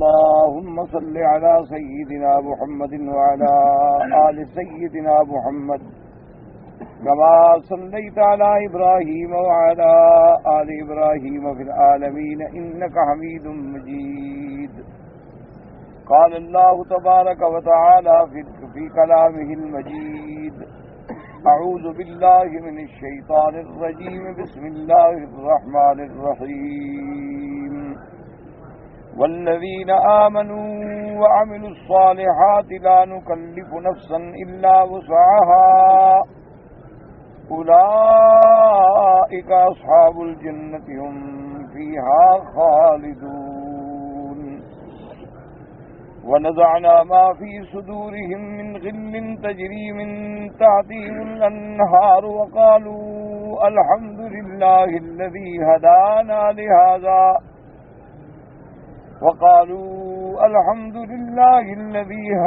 اللهم صل على سيدنا محمد وعلى آل سيدنا محمد كما صليت على إبراهيم وعلى آل إبراهيم في العالمين إنك حميد مجيد. قال الله تبارك وتعالى في كلامه المجيد: أعوذ بالله من الشيطان الرجيم. بسم الله الرحمن الرحيم. والذين آمنوا وعملوا الصالحات لا نكلف نفسا إلا وسعها أولئك أصحاب الجنة هم فيها خالدون. ونزعنا ما في صدورهم من غل تجري من تحتهم الأنهار وقالوا الحمد لله الذي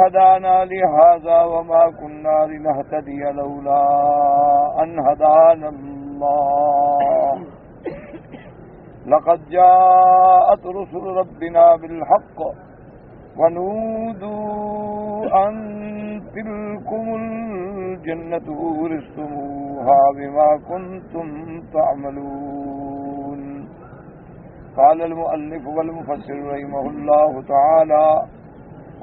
هدانا لهذا وما كنا لنهتدي لولا أن هدانا الله لقد جاءت رسل ربنا بالحق ونودوا أن تلكم الجنة أورثتموها بما كنتم تعملون. قال المؤلف والمفسر رحمه الله تعالى: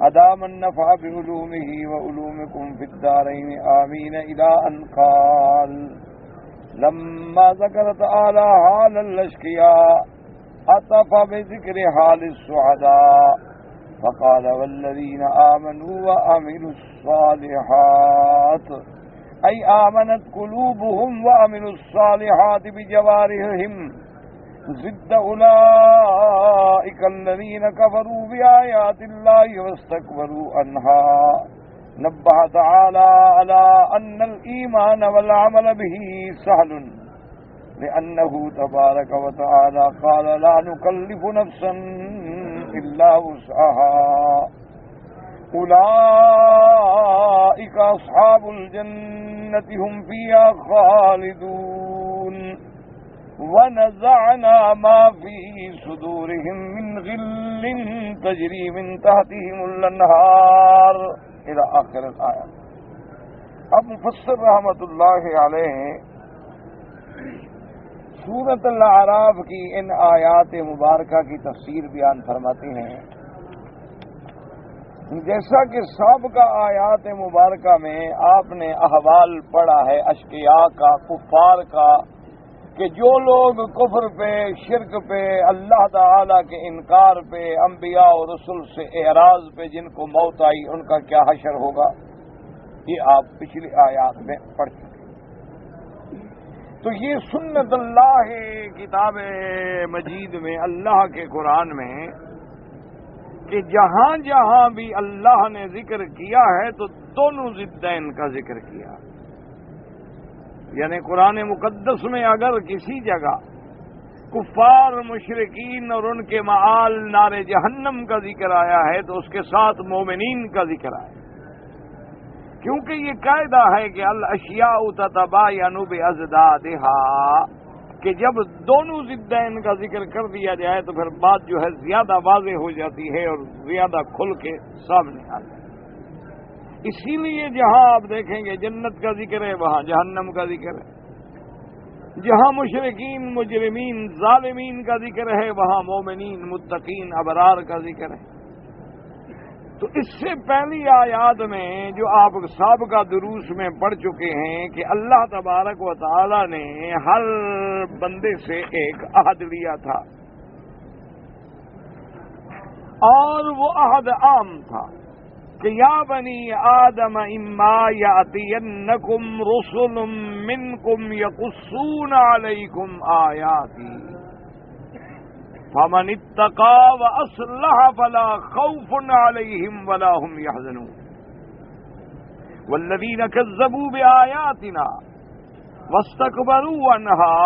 أدام النفع بعلومه وعلومكم في الدارين آمين. إلى أن قال: لما ذكر تعالى حال الأشقياء عطف بذكر حال السعداء فقال: والذين آمنوا وعملوا الصالحات، أي آمنت قلوبهم وعملوا الصالحات بجوارحهم، ضد أولئك الذين كفروا بآيات الله واستكبروا عنها. نبه تعالى على أن الإيمان والعمل به سهل، لأنه تبارك وتعالى قال: لا نكلف نفسا إلا وسعها أولئك أصحاب الجنة هم فيها خالدون. ونزعنا ما في صدورهم من غل تجري من تحتهم الأنهار إلى آخر الآية. اب مفسر رحمۃ اللہ علیہ سورۃ الاعراف کی ان آیات مبارکہ کی تفسیر بیان فرماتے ہیں. جیسا کہ سابقہ آیات مبارکہ میں آپ نے احوال پڑھا ہے اشقیاء کا، کفار کا، کہ جو لوگ کفر پہ، شرک پہ، اللہ تعالی کے انکار پہ، انبیاء اور رسل سے اعراض پہ جن کو موت آئی ان کا کیا حشر ہوگا، یہ آپ پچھلی آیات میں پڑھ چکے. تو یہ سنت اللہ کتاب مجید میں، اللہ کے قرآن میں، کہ جہاں جہاں بھی اللہ نے ذکر کیا ہے تو دونوں ضدین کا ذکر کیا. یعنی قرآن مقدس میں اگر کسی جگہ کفار، مشرکین اور ان کے معال نار جہنم کا ذکر آیا ہے تو اس کے ساتھ مومنین کا ذکر آیا، کیونکہ یہ قاعدہ ہے کہ الاشیاء تتباین باضدادھا، کہ جب دونوں ضدین کا ذکر کر دیا جائے تو پھر بات جو ہے زیادہ واضح ہو جاتی ہے اور زیادہ کھل کے سامنے آ جاتی ہے. اسی لیے جہاں آپ دیکھیں گے جنت کا ذکر ہے وہاں جہنم کا ذکر ہے، جہاں مشرکین، مجرمین، ظالمین کا ذکر ہے وہاں مومنین، متقین، ابرار کا ذکر ہے. تو اس سے پہلی آیات میں جو آپ سابقہ دروس میں پڑھ چکے ہیں کہ اللہ تبارک و تعالی نے ہر بندے سے ایک عہد لیا تھا، اور وہ عہد عام تھا کہ یا بنی آدم اما یاتینکم رسل منکم یقصون علیکم آیاتی فمن اتقى واصلح فلا خوف عليهم ولا هم يحزنون والذين كذبوا بآياتنا واستكبروا عنها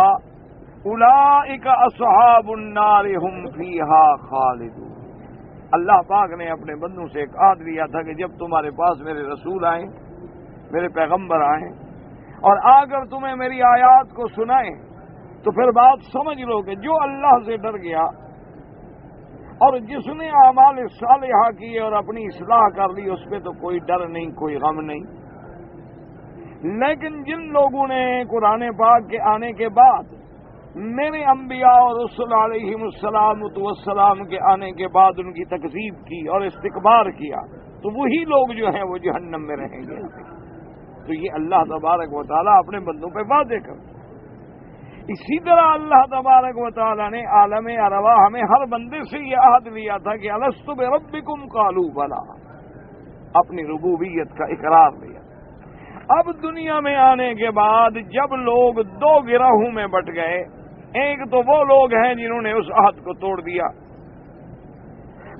اولئك اصحاب النار هم فيها خالدون. اللہ پاک نے اپنے بندوں سے ایک عہد لیا تھا کہ جب تمہارے پاس میرے رسول آئیں، میرے پیغمبر آئیں اور اگر تمہیں میری آیات کو سنائیں تو پھر بات سمجھ لو کہ جو اللہ سے ڈر گیا، اور جس نے اعمال صالحہ کیے اور اپنی اصلاح کر لی اس پہ تو کوئی ڈر نہیں، کوئی غم نہیں۔ لیکن جن لوگوں نے قرآن پاک کے آنے کے بعد، میرے انبیاء اور رسول علیہم السلام کے آنے کے بعد ان کی تکذیب کی اور استکبار کیا، تو وہی لوگ جو ہیں وہ جہنم میں رہیں گے۔ تو یہ اللہ تبارک و تعالیٰ اپنے بندوں پہ واضح کر۔ اسی طرح اللہ تبارک و تعالیٰ نے عالم ارواح میں ہر بندے سے یہ عہد لیا تھا کہ الست بربکم قالوا بلا، اپنی ربوبیت کا اقرار لیا۔ اب دنیا میں آنے کے بعد جب لوگ دو گروہوں میں بٹ گئے، ایک تو وہ لوگ ہیں جنہوں نے اس عہد کو توڑ دیا،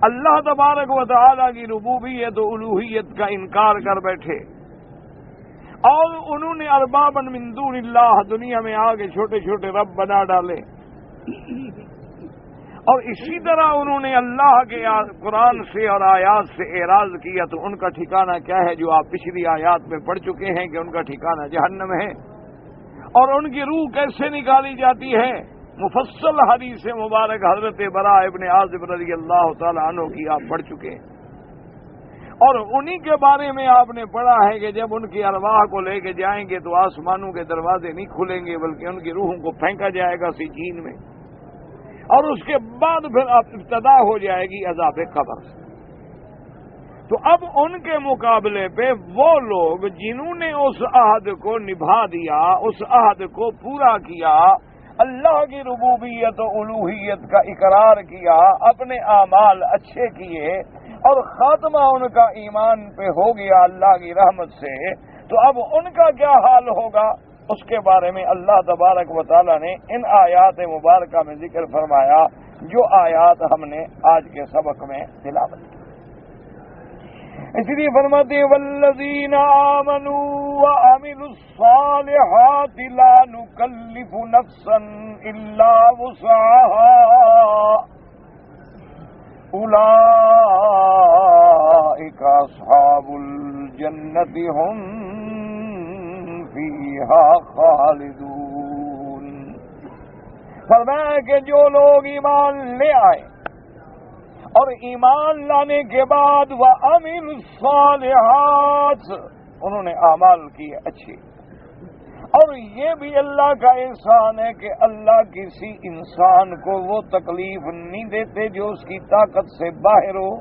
اللہ تبارک و تعالیٰ کی ربوبیت و الوہیت کا انکار کر بیٹھے، اور انہوں نے اربابا من دون اللہ، دنیا میں آگے چھوٹے چھوٹے رب بنا ڈالے، اور اسی طرح انہوں نے اللہ کے قرآن سے اور آیات سے اعراض کیا، تو ان کا ٹھکانہ کیا ہے جو آپ پچھلی آیات میں پڑھ چکے ہیں کہ ان کا ٹھکانہ جہنم ہے، اور ان کی روح کیسے نکالی جاتی ہے، مفصل حدیث مبارک حضرت براء ابن عازب رضی اللہ تعالی عنہ کی آپ پڑھ چکے ہیں، اور انہی کے بارے میں آپ نے پڑھا ہے کہ جب ان کی ارواح کو لے کے جائیں گے تو آسمانوں کے دروازے نہیں کھلیں گے بلکہ ان کی روحوں کو پھینکا جائے گا سجین میں، اور اس کے بعد پھر ابتدا ہو جائے گی عذاب قبر سے۔ تو اب ان کے مقابلے پہ وہ لوگ جنہوں نے اس عہد کو نبھا دیا، اس عہد کو پورا کیا، اللہ کی ربوبیت و الوہیت کا اقرار کیا، اپنے اعمال اچھے کیے، اور خاتمہ ان کا ایمان پہ ہو گیا اللہ کی رحمت سے، تو اب ان کا کیا حال ہوگا اس کے بارے میں اللہ تبارک و تعالیٰ نے ان آیات مبارکہ میں ذکر فرمایا، جو آیات ہم نے آج کے سبق میں تلاوت کی۔ اس لیے فرماتے ہیں والذین آمنوا وعملوا الصالحات لا نکلف نفسا الا وسعها اولئک اصحاب الجنۃ هم فیہا خالدون۔ فرمایا کہ جو لوگ ایمان لے آئے اور ایمان لانے کے بعد وَعَمِلُوا الصَّالِحَاتِ، انہوں نے اعمال کیے اچھے، اور یہ بھی اللہ کا احسان ہے کہ اللہ کسی انسان کو وہ تکلیف نہیں دیتے جو اس کی طاقت سے باہر ہو،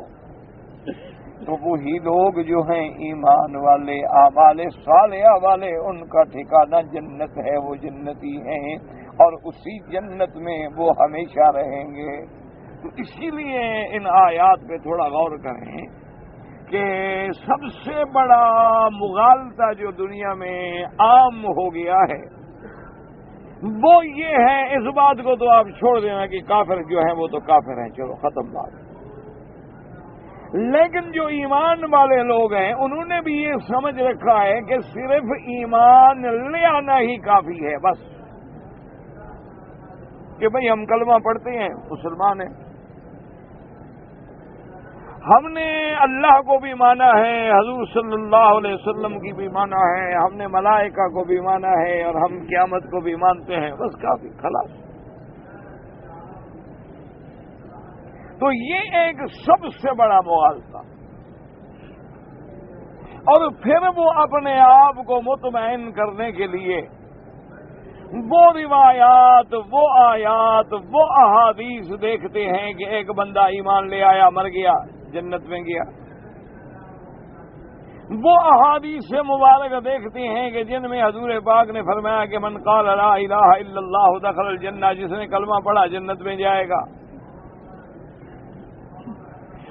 تو وہی لوگ جو ہیں ایمان والے، اعمال صالحہ والے، ان کا ٹھکانہ جنت ہے، وہ جنتی ہیں اور اسی جنت میں وہ ہمیشہ رہیں گے۔ تو اسی لیے ان آیات پہ تھوڑا غور کریں کہ سب سے بڑا مغالطہ جو دنیا میں عام ہو گیا ہے وہ یہ ہے، اس بات کو تو آپ چھوڑ دینا کہ کافر جو ہیں وہ تو کافر ہیں، چلو ختم بات، لیکن جو ایمان والے لوگ ہیں انہوں نے بھی یہ سمجھ رکھا ہے کہ صرف ایمان لے آنا ہی کافی ہے، بس کہ بھئی ہم کلمہ پڑھتے ہیں، مسلمان ہیں، ہم نے اللہ کو بھی مانا ہے، حضور صلی اللہ علیہ وسلم کی بھی مانا ہے، ہم نے ملائکہ کو بھی مانا ہے، اور ہم قیامت کو بھی مانتے ہیں، بس کافی، خلاص۔ تو یہ ایک سب سے بڑا مغالطہ، اور پھر وہ اپنے آپ کو مطمئن کرنے کے لیے وہ روایات، وہ آیات، وہ احادیث دیکھتے ہیں کہ ایک بندہ ایمان لے آیا، مر گیا، جنت میں گیا، وہ احادیث مبارک دیکھتے ہیں کہ جن میں حضور پاک نے فرمایا کہ من قال لا الہ الا اللہ دخل الجنہ، جس نے کلمہ پڑھا جنت میں جائے گا،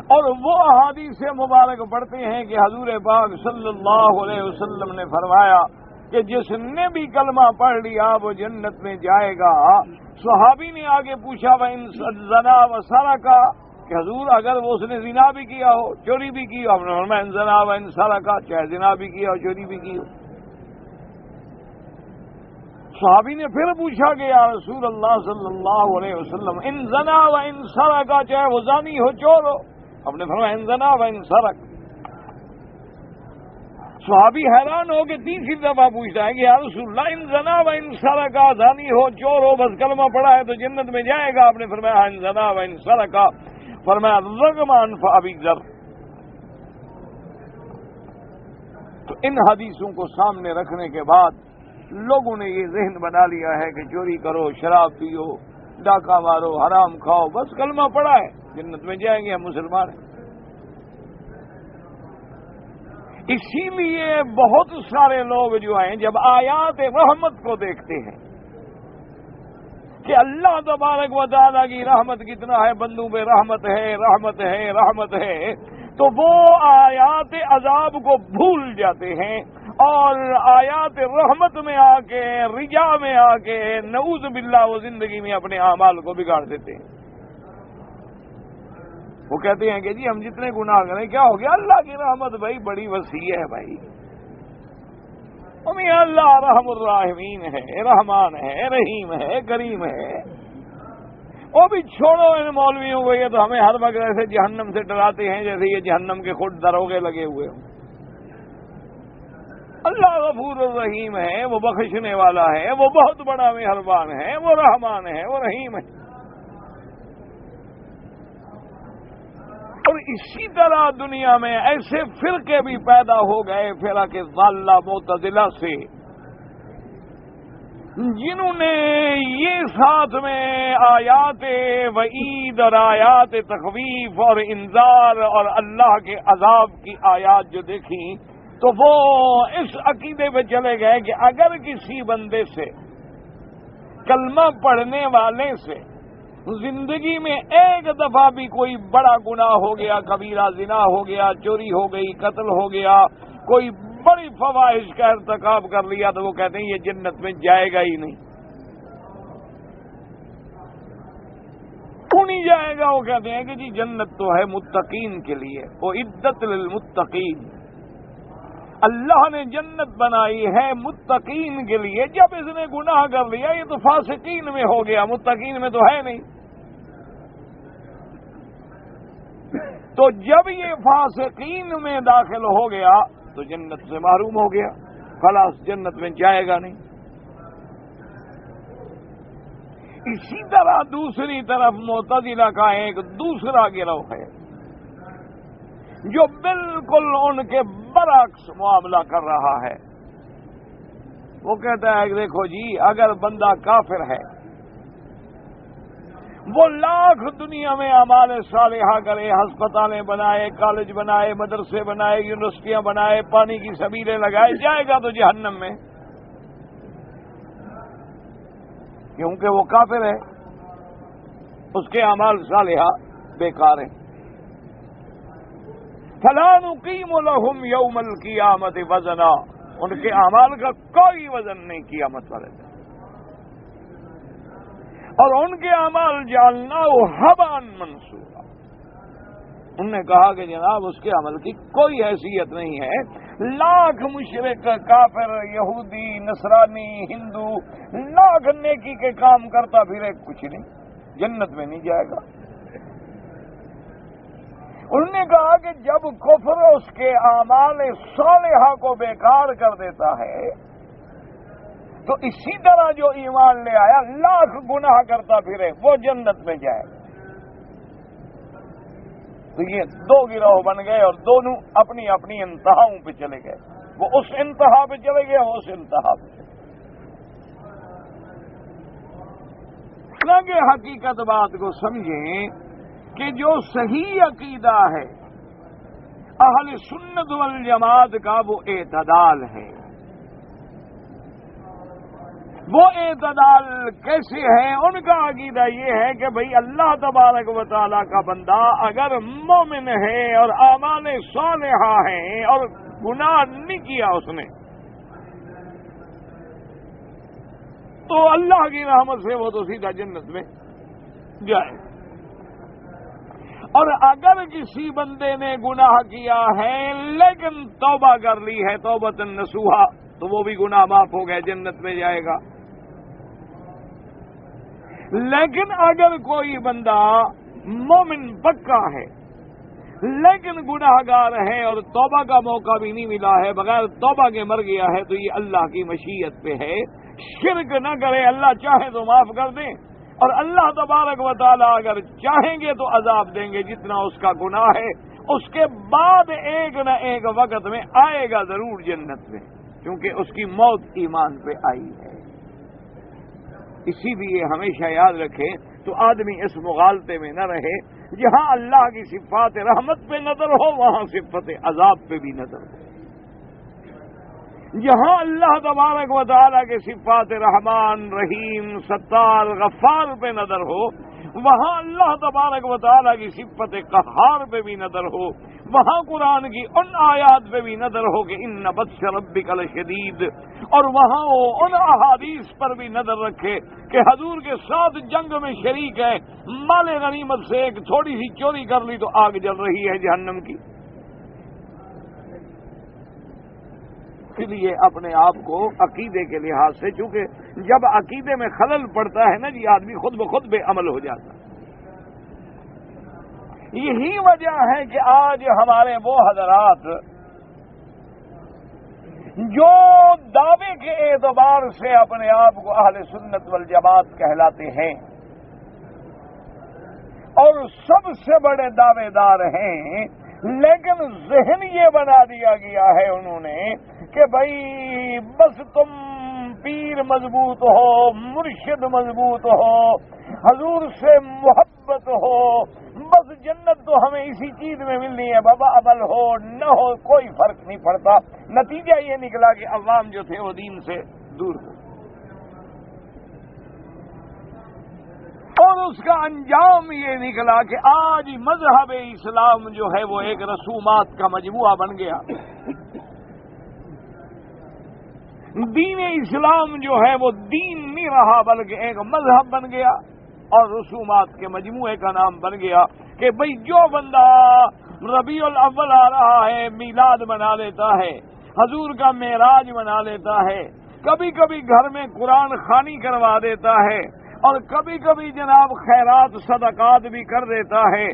اور وہ احادیث مبارک پڑھتے ہیں کہ حضور پاک صلی اللہ علیہ وسلم نے فرمایا کہ جس نے بھی کلمہ پڑھ لیا وہ جنت میں جائے گا۔ صحابی نے آگے پوچھا وَإِن زَنَا وَسَرَقَ، کہ حضور اگر وہ اس نے زنا بھی کیا ہو، چوری بھی کی ہو، آپ نے فرمایا إِن زَنَا وَإِن سَرَقَ، چاہے زنا بھی کیا ہو، چوری بھی کی ہو۔ صحابی نے پھر پوچھا کہ یا رسول اللہ صلی اللہ علیہ وسلم إِن زَنَا وَإِن سَرَقَ، چاہے وہ زانی ہو، چور ہو، آپ نے فرمایا إِن زَنَا وَإِن سَرَقَ۔ صحابی حیران ہو کہ تیسری دفعہ پوچھتا ہے کہ یا رسول اللہ إِن زَنَا وَإِن سَرَقَ، زانی ہو، چور ہو، بس کلمہ پڑھا ہے تو جنت میں جائے گا، آپ نے فرمایا إِن زَنَا وَإِن سَرَقَ۔ فرمایا رغم انف ابی ذر۔ تو ان حدیثوں کو سامنے رکھنے کے بعد لوگوں نے یہ ذہن بنا لیا ہے کہ چوری کرو، شراب پیو، ڈاکہ مارو، حرام کھاؤ، بس کلمہ پڑا ہے جنت میں جائیں گے، ہم مسلمان ہیں۔ اسی لیے بہت سارے لوگ جو ہیں جب آیات رحمت کو دیکھتے ہیں کہ اللہ تبارک و تعالیٰ کی رحمت کتنا ہے، بندوں پہ رحمت ہے، رحمت ہے، رحمت ہے، تو وہ آیات عذاب کو بھول جاتے ہیں اور آیات رحمت میں آ کے، رجا میں آ کے نعوذ باللہ وہ زندگی میں اپنے اعمال کو بگاڑ دیتے ہیں۔ وہ کہتے ہیں کہ جی ہم جتنے گناہ کریں کیا ہو گیا، اللہ کی رحمت بھائی بڑی وسیع ہے بھائی، ہمیں اللہ رحم الراحمین ہے، رحمان ہے، رحیم ہے، کریم ہے۔ وہ بھی چھوڑو ان مولویوں کو، یہ تو ہمیں ہر وقت ایسے جہنم سے ڈراتے ہیں جیسے یہ جہنم کے خود دروغے لگے ہوئے ہوں۔ اللہ غفور الرحیم ہے، وہ بخشنے والا ہے، وہ بہت بڑا مہربان ہے، وہ رحمان ہے، وہ رحیم ہے۔ اور اسی طرح دنیا میں ایسے فرقے بھی پیدا ہو گئے فرقے ضالہ معتزلہ سے، جنہوں نے یہ ساتھ میں آیات وعید اور آیات تخویف اور انذار اور اللہ کے عذاب کی آیات جو دیکھی تو وہ اس عقیدے پہ چلے گئے کہ اگر کسی بندے سے، کلمہ پڑھنے والے سے زندگی میں ایک دفعہ بھی کوئی بڑا گناہ ہو گیا، کبیرہ زنا ہو گیا، چوری ہو گئی، قتل ہو گیا، کوئی بڑی فواحش کا ارتکاب کر لیا، تو وہ کہتے ہیں یہ جنت میں جائے گا ہی نہیں، کیوں نہیں جائے گا؟ وہ کہتے ہیں کہ جی جنت تو ہے متقین کے لیے، وہ عدت للمتقین، اللہ نے جنت بنائی ہے متقین کے لیے۔ جب اس نے گناہ کر لیا یہ تو فاسقین میں ہو گیا، متقین میں تو ہے نہیں۔ تو جب یہ فاسقین میں داخل ہو گیا تو جنت سے محروم ہو گیا، خلاص جنت میں جائے گا نہیں۔ اسی طرح دوسری طرف معتزلہ کا ایک دوسرا گروہ ہے جو بالکل ان کے برعکس معاملہ کر رہا ہے۔ وہ کہتا ہے کہ دیکھو جی اگر بندہ کافر ہے، وہ لاکھ دنیا میں اعمال صالحہ کرے، ہسپتالیں بنائے، کالج بنائے، مدرسے بنائے، یونیورسٹیاں بنائے، پانی کی سبیلیں لگائے، جائے گا تو جہنم میں، کیونکہ وہ کافر ہے، اس کے اعمال صالحہ بیکار ہیں۔ فَلَا نُقِيمُ لَهُمْ يَوْمَ الْقِيَامَةِ وَزْنًا، ان کے اعمال کا کوئی وزن نہیں قیامت والے دن، اور ان کے اعمال جعلناہ حباء منثورا، انہوں نے کہا کہ جناب اس کے عمل کی کوئی حیثیت نہیں ہے۔ لاکھ مشرک، کافر، یہودی، نصرانی، ہندو لاکھ نیکی کے کام کرتا پھرے، کچھ نہیں، جنت میں نہیں جائے گا۔ انہوں نے کہا کہ جب کفر اس کے اعمال صالحہ کو بیکار کر دیتا ہے تو اسی طرح جو ایمان لے آیا لاکھ گناہ کرتا پھرے وہ جنت میں جائے گا۔ تو یہ دو گروہ بن گئے اور دونوں اپنی اپنی انتہاؤں پہ چلے گئے، وہ اس انتہا پہ چلے گئے، وہ اس انتہا پہ چلے گئے۔ لگے حقیقت بات کو سمجھیں کہ جو صحیح عقیدہ ہے اہل سنت والجماعت کا وہ اعتدال ہے۔ وہ اعتدال کیسے ہے؟ ان کا عقیدہ یہ ہے کہ بھئی اللہ تبارک و تعالیٰ کا بندہ اگر مومن ہے اور اعمال صالحہ ہیں اور گناہ نہیں کیا اس نے، تو اللہ کی رحمت سے وہ تو سیدھا جنت میں جائے۔ اور اگر کسی بندے نے گناہ کیا ہے لیکن توبہ کر لی ہے توبۃ نصوحا، تو وہ بھی گناہ معاف ہو گئے، جنت میں جائے گا۔ لیکن اگر کوئی بندہ مومن پکا ہے لیکن گناہ گار ہے اور توبہ کا موقع بھی نہیں ملا ہے، بغیر توبہ کے مر گیا ہے، تو یہ اللہ کی مشیت پہ ہے۔ شرک نہ کرے، اللہ چاہے تو معاف کر دیں، اور اللہ تبارک و تعالیٰ اگر چاہیں گے تو عذاب دیں گے جتنا اس کا گناہ ہے. اس کے بعد ایک نہ ایک وقت میں آئے گا ضرور جنت میں، کیونکہ اس کی موت ایمان پہ آئی ہے. اسی لیے ہمیشہ یاد رکھیں تو آدمی اس مغالطے میں نہ رہے. جہاں اللہ کی صفات رحمت پہ نظر ہو وہاں صفت عذاب پہ بھی نظر ہو. جہاں اللہ تبارک و تعالیٰ کے صفات رحمان، رحیم، ستار، غفار پہ نظر ہو وہاں اللہ تبارک و تعالیٰ کی صفت قہار پہ بھی نظر ہو. وہاں قرآن کی ان آیات پہ بھی نظر ہو کہ ان بطش ربک لشدید، اور وہاں وہ ان احادیث پر بھی نظر رکھے کہ حضور کے ساتھ جنگ میں شریک ہے، مال غنیمت سے ایک تھوڑی سی چوری کر لی تو آگ جل رہی ہے جہنم کی. اس لیے اپنے آپ کو عقیدے کے لحاظ سے، چونکہ جب عقیدے میں خلل پڑتا ہے نا جی آدمی خود بخود بے عمل ہو جاتا ہے. یہی وجہ ہے کہ آج ہمارے وہ حضرات جو دعوے کے اعتبار سے اپنے آپ کو اہل سنت والجماعت کہلاتے ہیں اور سب سے بڑے دعوے دار ہیں، لیکن ذہن یہ بنا دیا گیا ہے انہوں نے کہ بھائی بس تم پیر مضبوط ہو، مرشد مضبوط ہو، حضور سے محبت ہو، بس جنت تو ہمیں اسی چیز میں ملنی ہے بابا، عمل ہو نہ ہو کوئی فرق نہیں پڑتا. نتیجہ یہ نکلا کہ عوام جو تھے وہ دین سے دور ہو، اور اس کا انجام یہ نکلا کہ آج مذہب اسلام جو ہے وہ ایک رسومات کا مجموعہ بن گیا. دین اسلام جو ہے وہ دین نہیں رہا بلکہ ایک مذہب بن گیا اور رسومات کے مجموعے کا نام بن گیا کہ بھئی جو بندہ ربیع الاول آ رہا ہے میلاد منا لیتا ہے، حضور کا معراج منا لیتا ہے، کبھی کبھی گھر میں قرآن خوانی کروا دیتا ہے، اور کبھی کبھی جناب خیرات صدقات بھی کر دیتا ہے،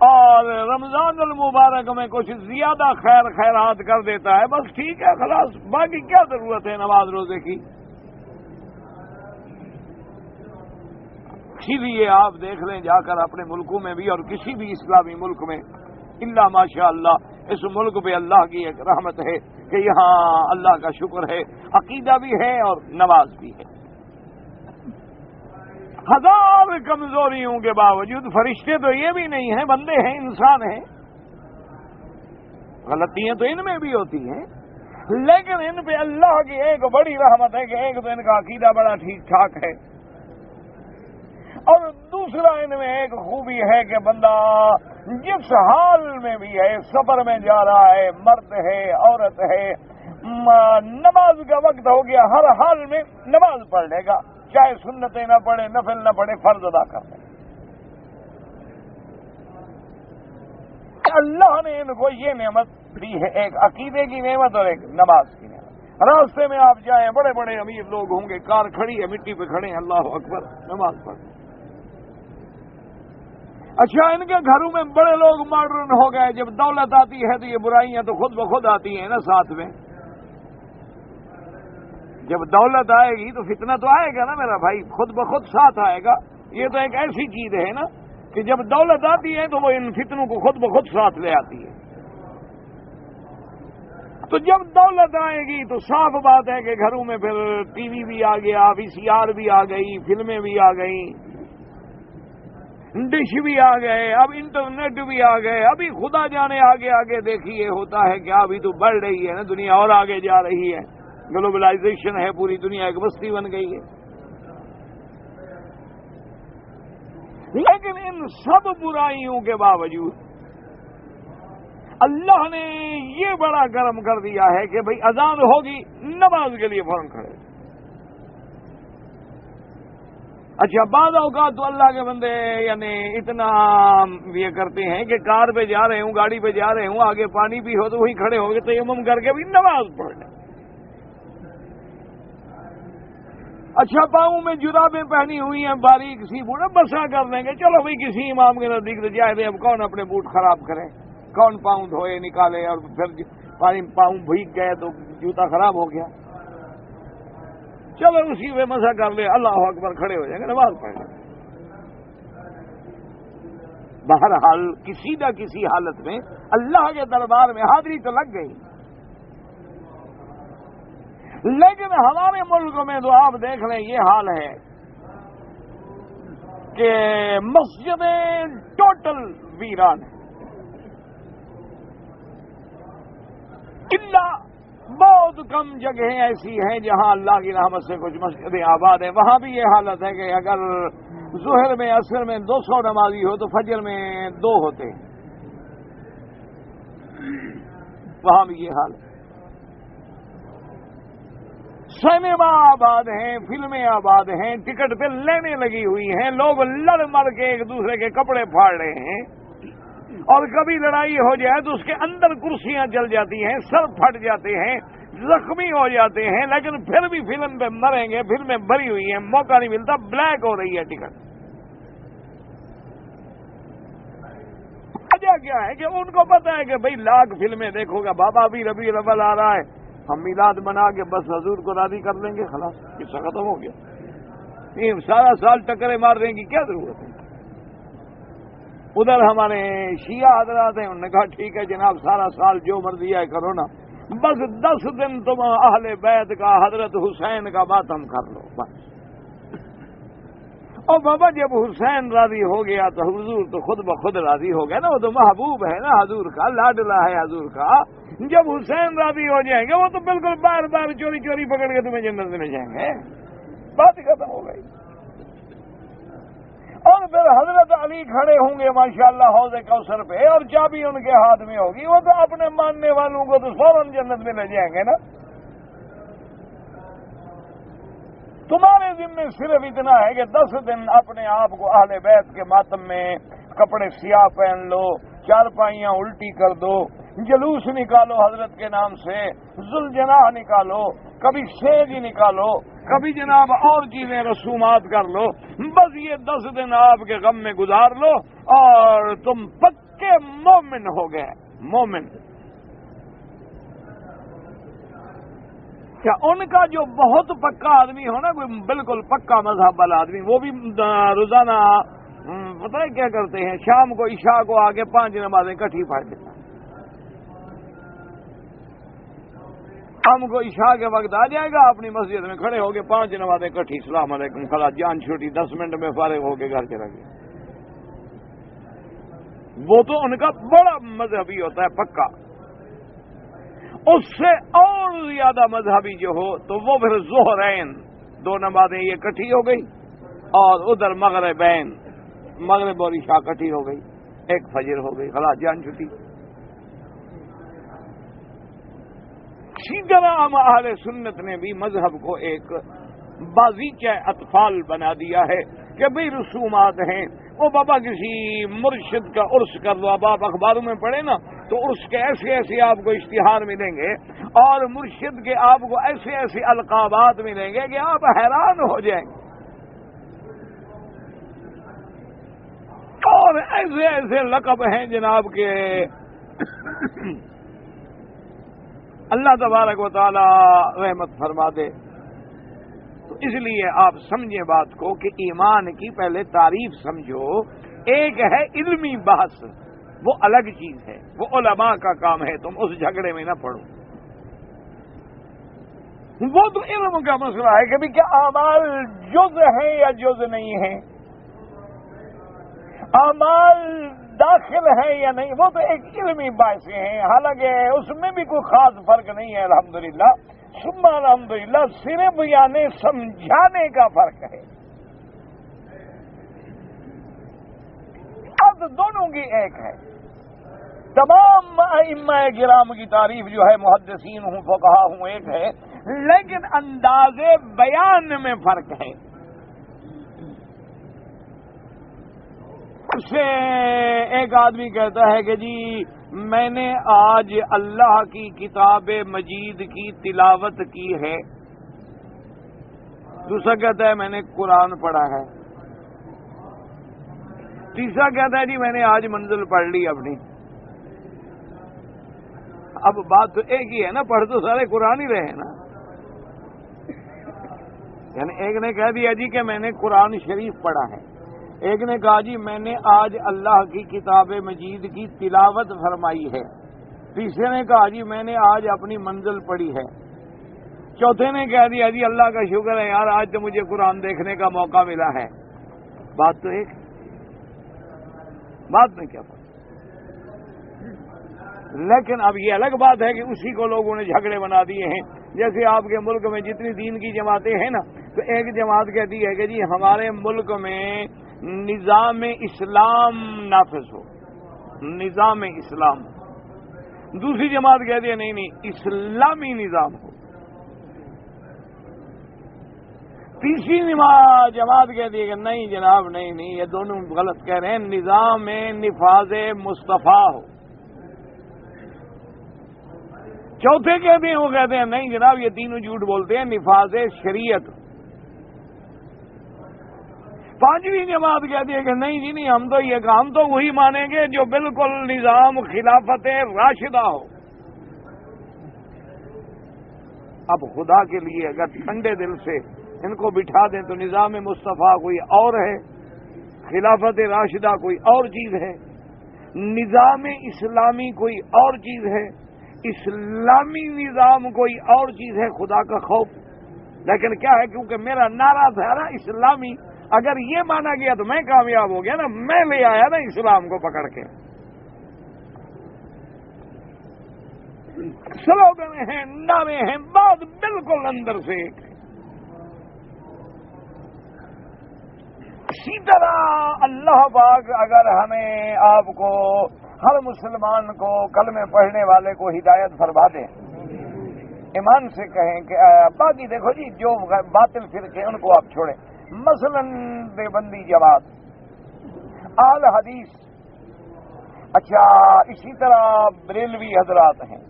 اور رمضان المبارک میں کچھ زیادہ خیرات کر دیتا ہے، بس ٹھیک ہے خلاص، باقی کیا ضرورت ہے نماز روزے کی. اسی لیے آپ دیکھ لیں جا کر اپنے ملکوں میں بھی اور کسی بھی اسلامی ملک میں، الا ماشاء اللہ اس ملک پہ اللہ کی ایک رحمت ہے کہ یہاں اللہ کا شکر ہے، عقیدہ بھی ہے اور نماز بھی ہے. ہزار کمزوریوں کے باوجود فرشتے تو یہ بھی نہیں ہیں، بندے ہیں، انسان ہیں، غلطیاں تو ان میں بھی ہوتی ہیں، لیکن ان پہ اللہ کی ایک بڑی رحمت ہے کہ ایک تو ان کا عقیدہ بڑا ٹھیک ٹھاک ہے، اور دوسرا ان میں ایک خوبی ہے کہ بندہ جس حال میں بھی ہے، سفر میں جا رہا ہے، مرد ہے، عورت ہے، نماز کا وقت ہو گیا، ہر حال میں نماز پڑھ لے گا، چاہے سنتیں نہ پڑھے، نفل نہ پڑھے، فرض ادا کر لے. اللہ نے ان کو یہ نعمت دی ہے، ایک عقیدے کی نعمت اور ایک نماز کی نعمت. راستے میں آپ جائیں، بڑے بڑے امیر لوگ ہوں گے، کار کھڑی ہے مٹی پہ کھڑے ہیں، اللہ اکبر، نماز پڑھ. اچھا ان کے گھروں میں بڑے لوگ ماڈرن ہو گئے، جب دولت آتی ہے تو یہ برائیاں تو خود بخود آتی ہیں نا ساتھ میں. جب دولت آئے گی تو فتنہ تو آئے گا نا میرا بھائی، خود بخود ساتھ آئے گا. یہ تو ایک ایسی چیز ہے نا کہ جب دولت آتی ہے تو وہ ان فتنوں کو خود بخود ساتھ لے آتی ہے. تو جب دولت آئے گی تو صاف بات ہے کہ گھروں میں پھر ٹی وی بھی آ گیا، VCR بھی آ گئی، فلمیں بھی آ گئی، ڈش بھی آ گئے، اب انٹرنیٹ بھی آ گئے. ابھی خدا جانے آگے آگے دیکھیے ہوتا ہے کہ ابھی تو بڑھ رہی ہے نا دنیا، اور آگے جا رہی ہے، گلوبلائزیشن ہے، پوری دنیا ایک بستی بن گئی ہے. لیکن ان سب برائیوں کے باوجود اللہ نے یہ بڑا کرم کر دیا ہے کہ بھئی اذان ہوگی نماز کے لیے فوراً کھڑے. اچھا بعض اوقات تو اللہ کے بندے یعنی اتنا یہ کرتے ہیں کہ کار پہ جا رہے ہوں، گاڑی پہ جا رہے ہوں، آگے پانی بھی ہو تو وہی کھڑے ہو گئے تیمم کر کے بھی نماز پڑھ لیں. اچھا پاؤں میں جرابیں پہنی ہوئی ہیں باریک سی، بوڑھا بسا کر دیں گے، چلو بھائی کسی امام کے نزدیک تو جائے دیں، اب کون اپنے بوٹ خراب کرے، کون پاؤں دھوئے نکالے، اور پھر پاؤں بھیگ گئے تو جوتا خراب ہو گیا، چلو اسی پہ مسا کر لے، اللہ اکبر، کھڑے ہو جائیں گے، نماز پڑھ لیں. بہرحال کسی نہ کسی حالت میں اللہ کے دربار میں حاضری تو لگ گئی. لیکن ہمارے ملک میں تو آپ دیکھ لیں یہ حال ہے کہ مسجدیں ٹوٹل ویران ہیں. اللہ بہت کم جگہیں ایسی ہیں جہاں اللہ کی رحمت سے کچھ مسجدیں آباد ہیں. وہاں بھی یہ حالت ہے کہ اگر ظہر میں عصر میں 200 نمازی ہو تو فجر میں 2 ہوتے ہیں. وہاں بھی یہ حال ہے. سینما آباد ہیں, فلمیں آباد ہیں, ٹکٹ پہ لینے لگی ہوئی ہیں, لوگ لڑ مر کے ایک دوسرے کے کپڑے پھاڑ رہے ہیں, اور کبھی لڑائی ہو جائے تو اس کے اندر کرسیاں جل جاتی ہیں, سر پھٹ جاتے ہیں, زخمی ہو جاتے ہیں, لیکن پھر بھی فلم پہ مریں گے, فلمیں بھری ہوئی ہیں, موقع نہیں ملتا, بلیک ہو رہی ہے ٹکٹ. وجہ کیا ہے کہ ان کو پتا ہے کہ بھئی لاکھ فلمیں دیکھو گا, بابا بھی ربیع الاول آ رہا ہے, ہم میلاد منا کے بس حضور کو راضی کر لیں گے, خلاص قصہ ختم ہو گیا. یہ سارا سال ٹکرے مار دیں کی کیا ضرورت ہے. ادھر ہمارے شیعہ حضرات ہیں, انہوں نے کہا ٹھیک ہے جناب سارا سال جو مرضی ہے کرو نا, بس 10 دن تم اہل بیت کا حضرت حسین کا ماتم کر لو بس. اور بابا جب حسین راضی ہو گیا تو حضور تو خود بخود راضی ہو گیا نا, وہ تو محبوب ہے نا حضور کا, لاڈلا ہے حضور کا. جب حسین راضی ہو جائیں گے وہ تو بالکل بار بار چوری چوری پکڑ کے تمہیں جنت میں لے جائیں گے. بات ہی ختم ہو گئی. اور پھر حضرت علی کھڑے ہوں گے ماشاءاللہ حوض کوثر پہ, اور چابی ان کے ہاتھ میں ہوگی, وہ تو اپنے ماننے والوں کو تو فوراً جنت میں لے جائیں گے نا. تمہارے ذمہ صرف اتنا ہے کہ 10 دن اپنے آپ کو اہل بیت کے ماتم میں کپڑے سیاہ پہن لو, چارپائیاں الٹی کر دو, جلوس نکالو حضرت کے نام سے, ذوالجناح نکالو, کبھی سیج نکالو, کبھی جناب اور چیزیں رسومات کر لو. بس یہ 10 دن آپ کے غم میں گزار لو اور تم پکے مومن ہو گئے. مومن کیا ان کا جو بہت پکا آدمی ہو نا, کوئی بالکل پکا مذہب والا آدمی, وہ بھی روزانہ پتہ ہے کیا کرتے ہیں, شام کو عشاء کو آگے 5 نمازیں کٹھی پڑھ لیتا. شام کو عشاء کے وقت آ جائے گا, اپنی مسجد میں کھڑے ہو کے 5 نمازیں کٹھی, السلام علیکم, خلاص جان چھوٹی, 10 منٹ میں فارغ ہو کے گھر چلا گیا. وہ تو ان کا بڑا مذہبی ہوتا ہے پکا. اس سے اور زیادہ مذہبی جو ہو تو وہ پھر ظہرین 2 نمازیں یہ کٹھی ہو گئی, اور ادھر مغربین, مغرب اور عشاء کٹھی ہو گئی, 1 فجر ہو گئی, خلاص جان چھٹی. اسی طرح ہم اہل سنت نے بھی مذہب کو ایک بازیچہ اطفال بنا دیا ہے کہ بھئی رسومات ہیں. وہ بابا کسی مرشد کا عرس کر دو, اب آپ اخباروں میں پڑھیں نا تو عرس کے ایسے ایسے آپ کو اشتہار ملیں گے, اور مرشد کے آپ کو ایسے ایسے القابات ملیں گے کہ آپ حیران ہو جائیں گے. اور ایسے ایسے لقب ہیں جناب کے اللہ تبارک و تعالی رحمت فرما دے. تو اس لیے آپ سمجھیں بات کو کہ ایمان کی پہلے تعریف سمجھو. ایک ہے علمی بحث, وہ الگ چیز ہے, وہ علماء کا کام ہے, تم اس جھگڑے میں نہ پڑو. وہ تو علم کا مسئلہ ہے کہ بھی کیا اعمال جز ہیں یا جز نہیں ہیں, اعمال داخل ہے یا نہیں, وہ تو ایک علمی بحثیں ہیں. حالانکہ اس میں بھی کوئی خاص فرق نہیں ہے, الحمدللہ ثم الحمدللہ, صرف یعنی سمجھانے کا فرق ہے. اب دونوں کی ایک ہے. تمام ائمہ کرام کی تعریف جو ہے, محدثین ہوں فقہا ہوں, ایک ہے, لیکن انداز بیان میں فرق ہے. اس سے ایک آدمی کہتا ہے کہ جی میں نے آج اللہ کی کتاب مجید کی تلاوت کی ہے. دوسرا کہتا ہے میں نے قرآن پڑھا ہے. تیسرا کہتا ہے جی میں نے آج منزل پڑھ لی اپنی. اب بات تو ایک ہی ہے نا, پڑھ تو سارے قرآن ہی رہے نا. یعنی ایک نے کہہ دیا جی کہ میں نے قرآن شریف پڑھا ہے, ایک نے کہا جی میں نے آج اللہ کی کتاب مجید کی تلاوت فرمائی ہے، تیسرے نے کہا جی میں نے آج اپنی منزل پڑھی ہے، چوتھے نے کہہ دیا جی اللہ کا شکر ہے یار آج تو مجھے قرآن دیکھنے کا موقع ملا ہے۔ بات تو ایک، بات میں کیا بات، لیکن اب یہ الگ بات ہے کہ اسی کو لوگوں نے جھگڑے بنا دیے ہیں۔ جیسے آپ کے ملک میں جتنی دین کی جماعتیں ہیں نا، تو ایک جماعت کہتی ہے کہ جی ہمارے ملک میں نظام اسلام نافذ ہو، نظام اسلام، دوسری جماعت کہتی ہے نہیں اسلامی نظام ہو، تیسری جماعت کہتی ہے کہ نہیں جناب نہیں یہ دونوں غلط کہہ رہے ہیں، نظام نفاذ مصطفیٰ ہو، چوتھے کہتے ہیں وہ کہتے ہیں نہیں جناب یہ تینوں جھوٹ بولتے ہیں، نفاذ شریعت، پانچویں جماعت کہتی ہے کہ نہیں جی نہیں ہم تو وہی مانیں گے جو بالکل نظام خلافت راشدہ ہو۔ اب خدا کے لیے اگر ٹھنڈے دل سے ان کو بٹھا دیں تو نظام مصطفیٰ کوئی اور ہے، خلافت راشدہ کوئی اور چیز ہے، نظام اسلامی کوئی اور چیز ہے، اسلامی نظام کوئی اور چیز ہے، خدا کا خوف۔ لیکن کیا ہے کیونکہ میرا نعرہ تھا نا اسلامی، اگر یہ مانا گیا تو میں کامیاب ہو گیا نا، میں لے آیا نا اسلام کو پکڑ کے۔ سلوگن ہیں، نعرے ہیں، بات بالکل اندر سے ایک ہے۔ اسی طرح اللہ پاک اگر ہمیں آپ کو ہر مسلمان کو کلمے پڑھنے والے کو ہدایت فرما دیں، ایمان سے کہیں کہ باقی دیکھو جی جو باطل فرقے ان کو آپ چھوڑیں، مثلا دیوبندی جماعت، اہل حدیث، اچھا اسی طرح بریلوی حضرات ہیں،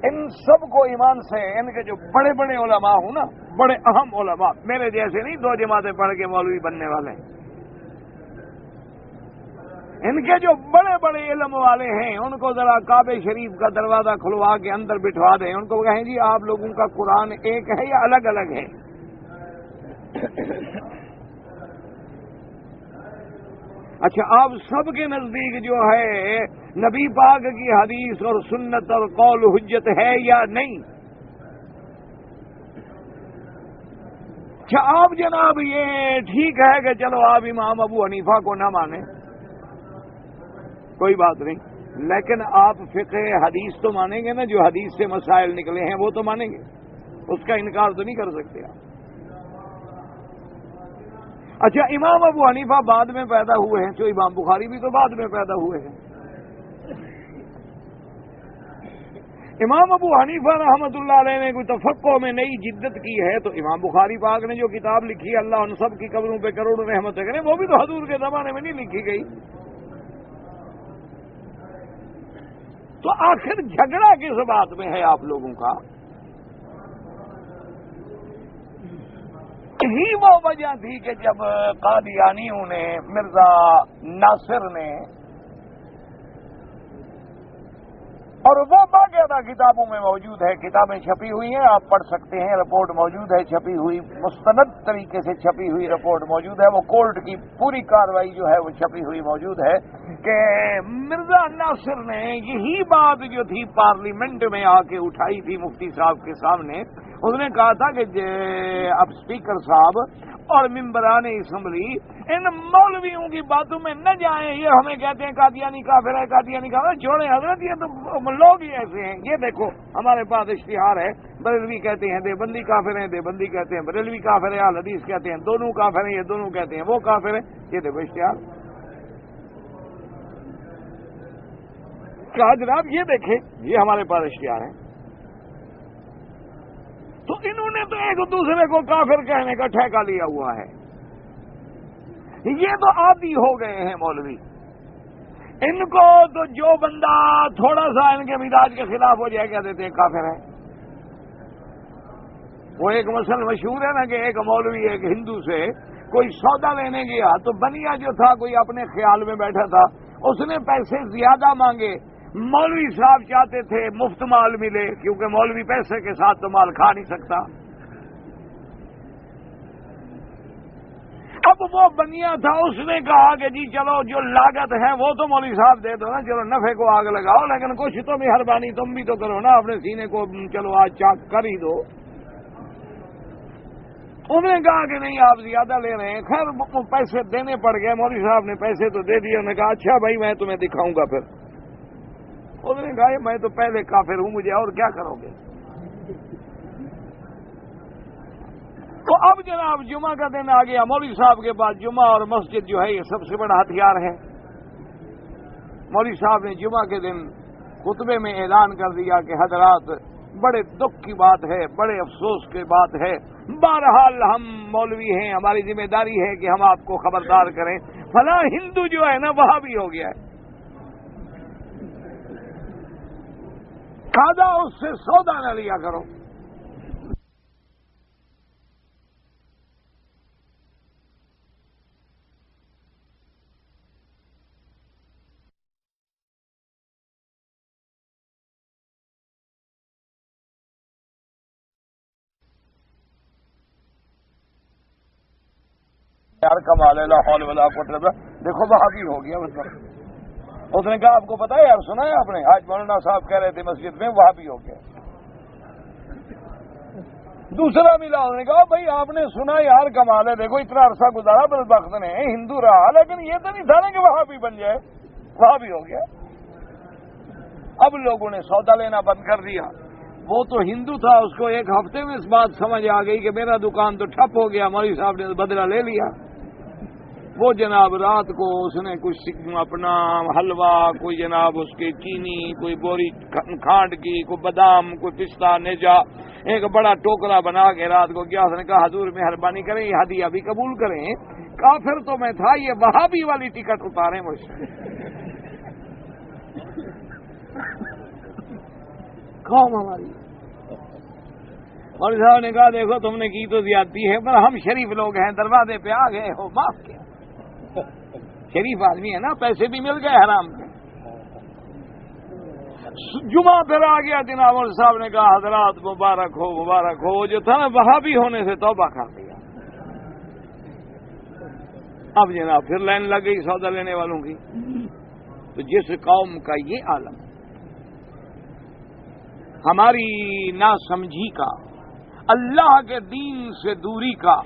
ان سب کو ایمان سے ان کے جو بڑے بڑے علماء ہوں نا، بڑے اہم علماء، میرے جیسے نہیں 2 جماعتیں پڑھ کے مولوی بننے والے ہیں، ان کے جو بڑے بڑے علم والے ہیں ان کو ذرا کعبہ شریف کا دروازہ کھلوا کے اندر بٹھوا دیں، ان کو کہیں جی آپ لوگوں کا قرآن ایک ہے یا الگ الگ ہے؟ اچھا آپ سب کے نزدیک جو ہے نبی پاک کی حدیث اور سنت اور قول حجت ہے یا نہیں؟ اچھا آپ جناب یہ ٹھیک ہے کہ چلو آپ امام ابو حنیفہ کو نہ مانیں، کوئی بات نہیں، لیکن آپ فقہ حدیث تو مانیں گے نا، جو حدیث سے مسائل نکلے ہیں وہ تو مانیں گے، اس کا انکار تو نہیں کر سکتے آپ۔ اچھا امام ابو حنیفہ بعد میں پیدا ہوئے ہیں، تو امام بخاری بھی تو بعد میں پیدا ہوئے ہیں۔ امام ابو حنیفہ رحمۃ اللہ علیہ نے کوئی تفقہ میں نئی جدت کی ہے تو امام بخاری پاک نے جو کتاب لکھی ہے اللہ ان سب کی قبروں پہ کروڑوں رحمتیں کریں، وہ بھی تو حضور کے زمانے میں نہیں لکھی گئی۔ تو آخر جھگڑا کس بات میں ہے آپ لوگوں کا؟ یہی وہ وجہ تھی کہ جب قادیانیوں نے، مرزا ناصر نے، اور وہ باقاعدہ کتابوں میں موجود ہے، کتابیں چھپی ہوئی ہیں، آپ پڑھ سکتے ہیں، رپورٹ موجود ہے چھپی ہوئی، مستند طریقے سے چھپی ہوئی رپورٹ موجود ہے، وہ کورٹ کی پوری کاروائی جو ہے وہ چھپی ہوئی موجود ہے کہ مرزا ناصر نے یہی بات جو تھی پارلیمنٹ میں آ کے اٹھائی تھی مفتی صاحب کے سامنے، اس نے کہا تھا کہ اب اسپیکر صاحب اور ممبران اسمبلی ان مولویوں کی باتوں میں نہ جائیں، یہ ہمیں کہتے ہیں قادیانی کافر ہے، قادیانی کافر ہے، چھوڑیں حضرت، یہ تو لوگ ہی ایسے ہیں، یہ دیکھو ہمارے پاس اشتہار ہے، بریلوی کہتے ہیں دیوبندی کافر ہیں، دیوبندی کہتے ہیں بریلوی کافر ہے، اہل حدیث کہتے ہیں دونوں کافر ہیں، یہ دونوں کہتے ہیں وہ کافر ہیں، یہ دیکھو اشتہار۔ کہا جناب یہ دیکھیں یہ ہمارے پاس اشتہار ہیں، تو انہوں نے تو ایک دوسرے کو کافر کہنے کا ٹھیکہ لیا ہوا ہے، یہ تو عادی ہو گئے ہیں مولوی، ان کو تو جو بندہ تھوڑا سا ان کے مزاج کے خلاف ہو جائے کہہ دیتے ہیں کافر ہے۔ وہ ایک مسئلہ مشہور ہے نا کہ ایک مولوی ایک ہندو سے کوئی سودا لینے گیا تو بنیا جو تھا کوئی اپنے خیال میں بیٹھا تھا، اس نے پیسے زیادہ مانگے، مولوی صاحب چاہتے تھے مفت مال ملے کیونکہ مولوی پیسے کے ساتھ تو مال کھا نہیں سکتا۔ اب اب وہ بنیا تھا، اس نے کہا کہ جی چلو جو لاگت ہے وہ تو مولوی صاحب دے دو نا، چلو نفع کو آگ لگاؤ، لیکن کچھ تو مہربانی تم بھی تو کرو نا، اپنے سینے کو چلو آج چاک کر ہی دو۔ انہوں نے کہا کہ نہیں آپ زیادہ لے رہے ہیں، خیر پیسے دینے پڑ گئے، مولوی صاحب نے پیسے تو دے دیے، انہوں نے کہا اچھا بھائی میں تمہیں دکھاؤں گا۔ پھر انہوں نے کہا میں تو پہلے کافر ہوں، مجھے اور کیا کرو گے؟ تو اب جناب جمعہ کا دن آ گیا، مولوی صاحب کے پاس جمعہ اور مسجد جو ہے یہ سب سے بڑا ہتھیار ہے۔ مولوی صاحب نے جمعہ کے دن خطبے میں اعلان کر دیا کہ حضرات بڑے دکھ کی بات ہے، بڑے افسوس کی بات ہے، بہرحال ہم مولوی ہیں، ہماری ذمہ داری ہے کہ ہم آپ کو خبردار کریں، فلاں ہندو جو ہے نا وہاں بھی ہو گیا ہے، کھادا اس سے سودا نہ لیا کرو۔ یار کمال ہے، لا حول ولا قوت الا باللہ، دیکھو وہابی ہو گیا مطلب۔ اس نے کہا آپ کو پتا ہے یار، سنا ہے آپ نے آج مولانا صاحب کہہ رہے تھے مسجد میں وہابی ہو گیا۔ دوسرا ملا، انہوں نے کہا بھائی آپ نے سنا یار کمال ہے، دیکھو اتنا عرصہ گزارا بدبخت نے، ہندو رہا لیکن یہ تو نہیں تھا نا کہ وہابی بن جائے، وہابی ہو گیا۔ اب لوگوں نے سودا لینا بند کر دیا۔ وہ تو ہندو تھا، اس کو ایک ہفتے میں اس بات سمجھ آ گئی کہ میرا دکان تو ٹھپ ہو گیا، مولوی صاحب نے بدلہ لے لیا۔ وہ جناب رات کو اس نے کچھ اپنا حلوہ، کوئی جناب اس کی چینی، کوئی بوری کھانڈ کی، کوئی بادام، کوئی پستہ، نیجا، ایک بڑا ٹوکرا بنا کے رات کو گیا۔ اس نے کہا حضور مہربانی کریں یہ ہدیہ بھی قبول کریں، کافر تو میں تھا، یہ وہابی والی ٹکٹ اتاریں مجھ سے۔ قوم ہماری، مولوی صاحب نے کہا دیکھو تم نے کی تو زیادتی ہے، پر ہم شریف لوگ ہیں، دروازے پہ آ گئے ہو، معاف کیا، شریف آدمی ہے نا، پیسے بھی مل گئے حرام کے۔ جمعہ پھر آ گیا، جناب مولوی صاحب نے کہا حضرات مبارک ہو مبارک ہو، جو تھا نا وہابی ہونے سے توبہ کر دیا۔ اب جناب پھر لائن لگ گئی سودا لینے والوں کی۔ تو جس قوم کا یہ عالم، ہماری ناسمجھی کا، اللہ کے دین سے دوری کا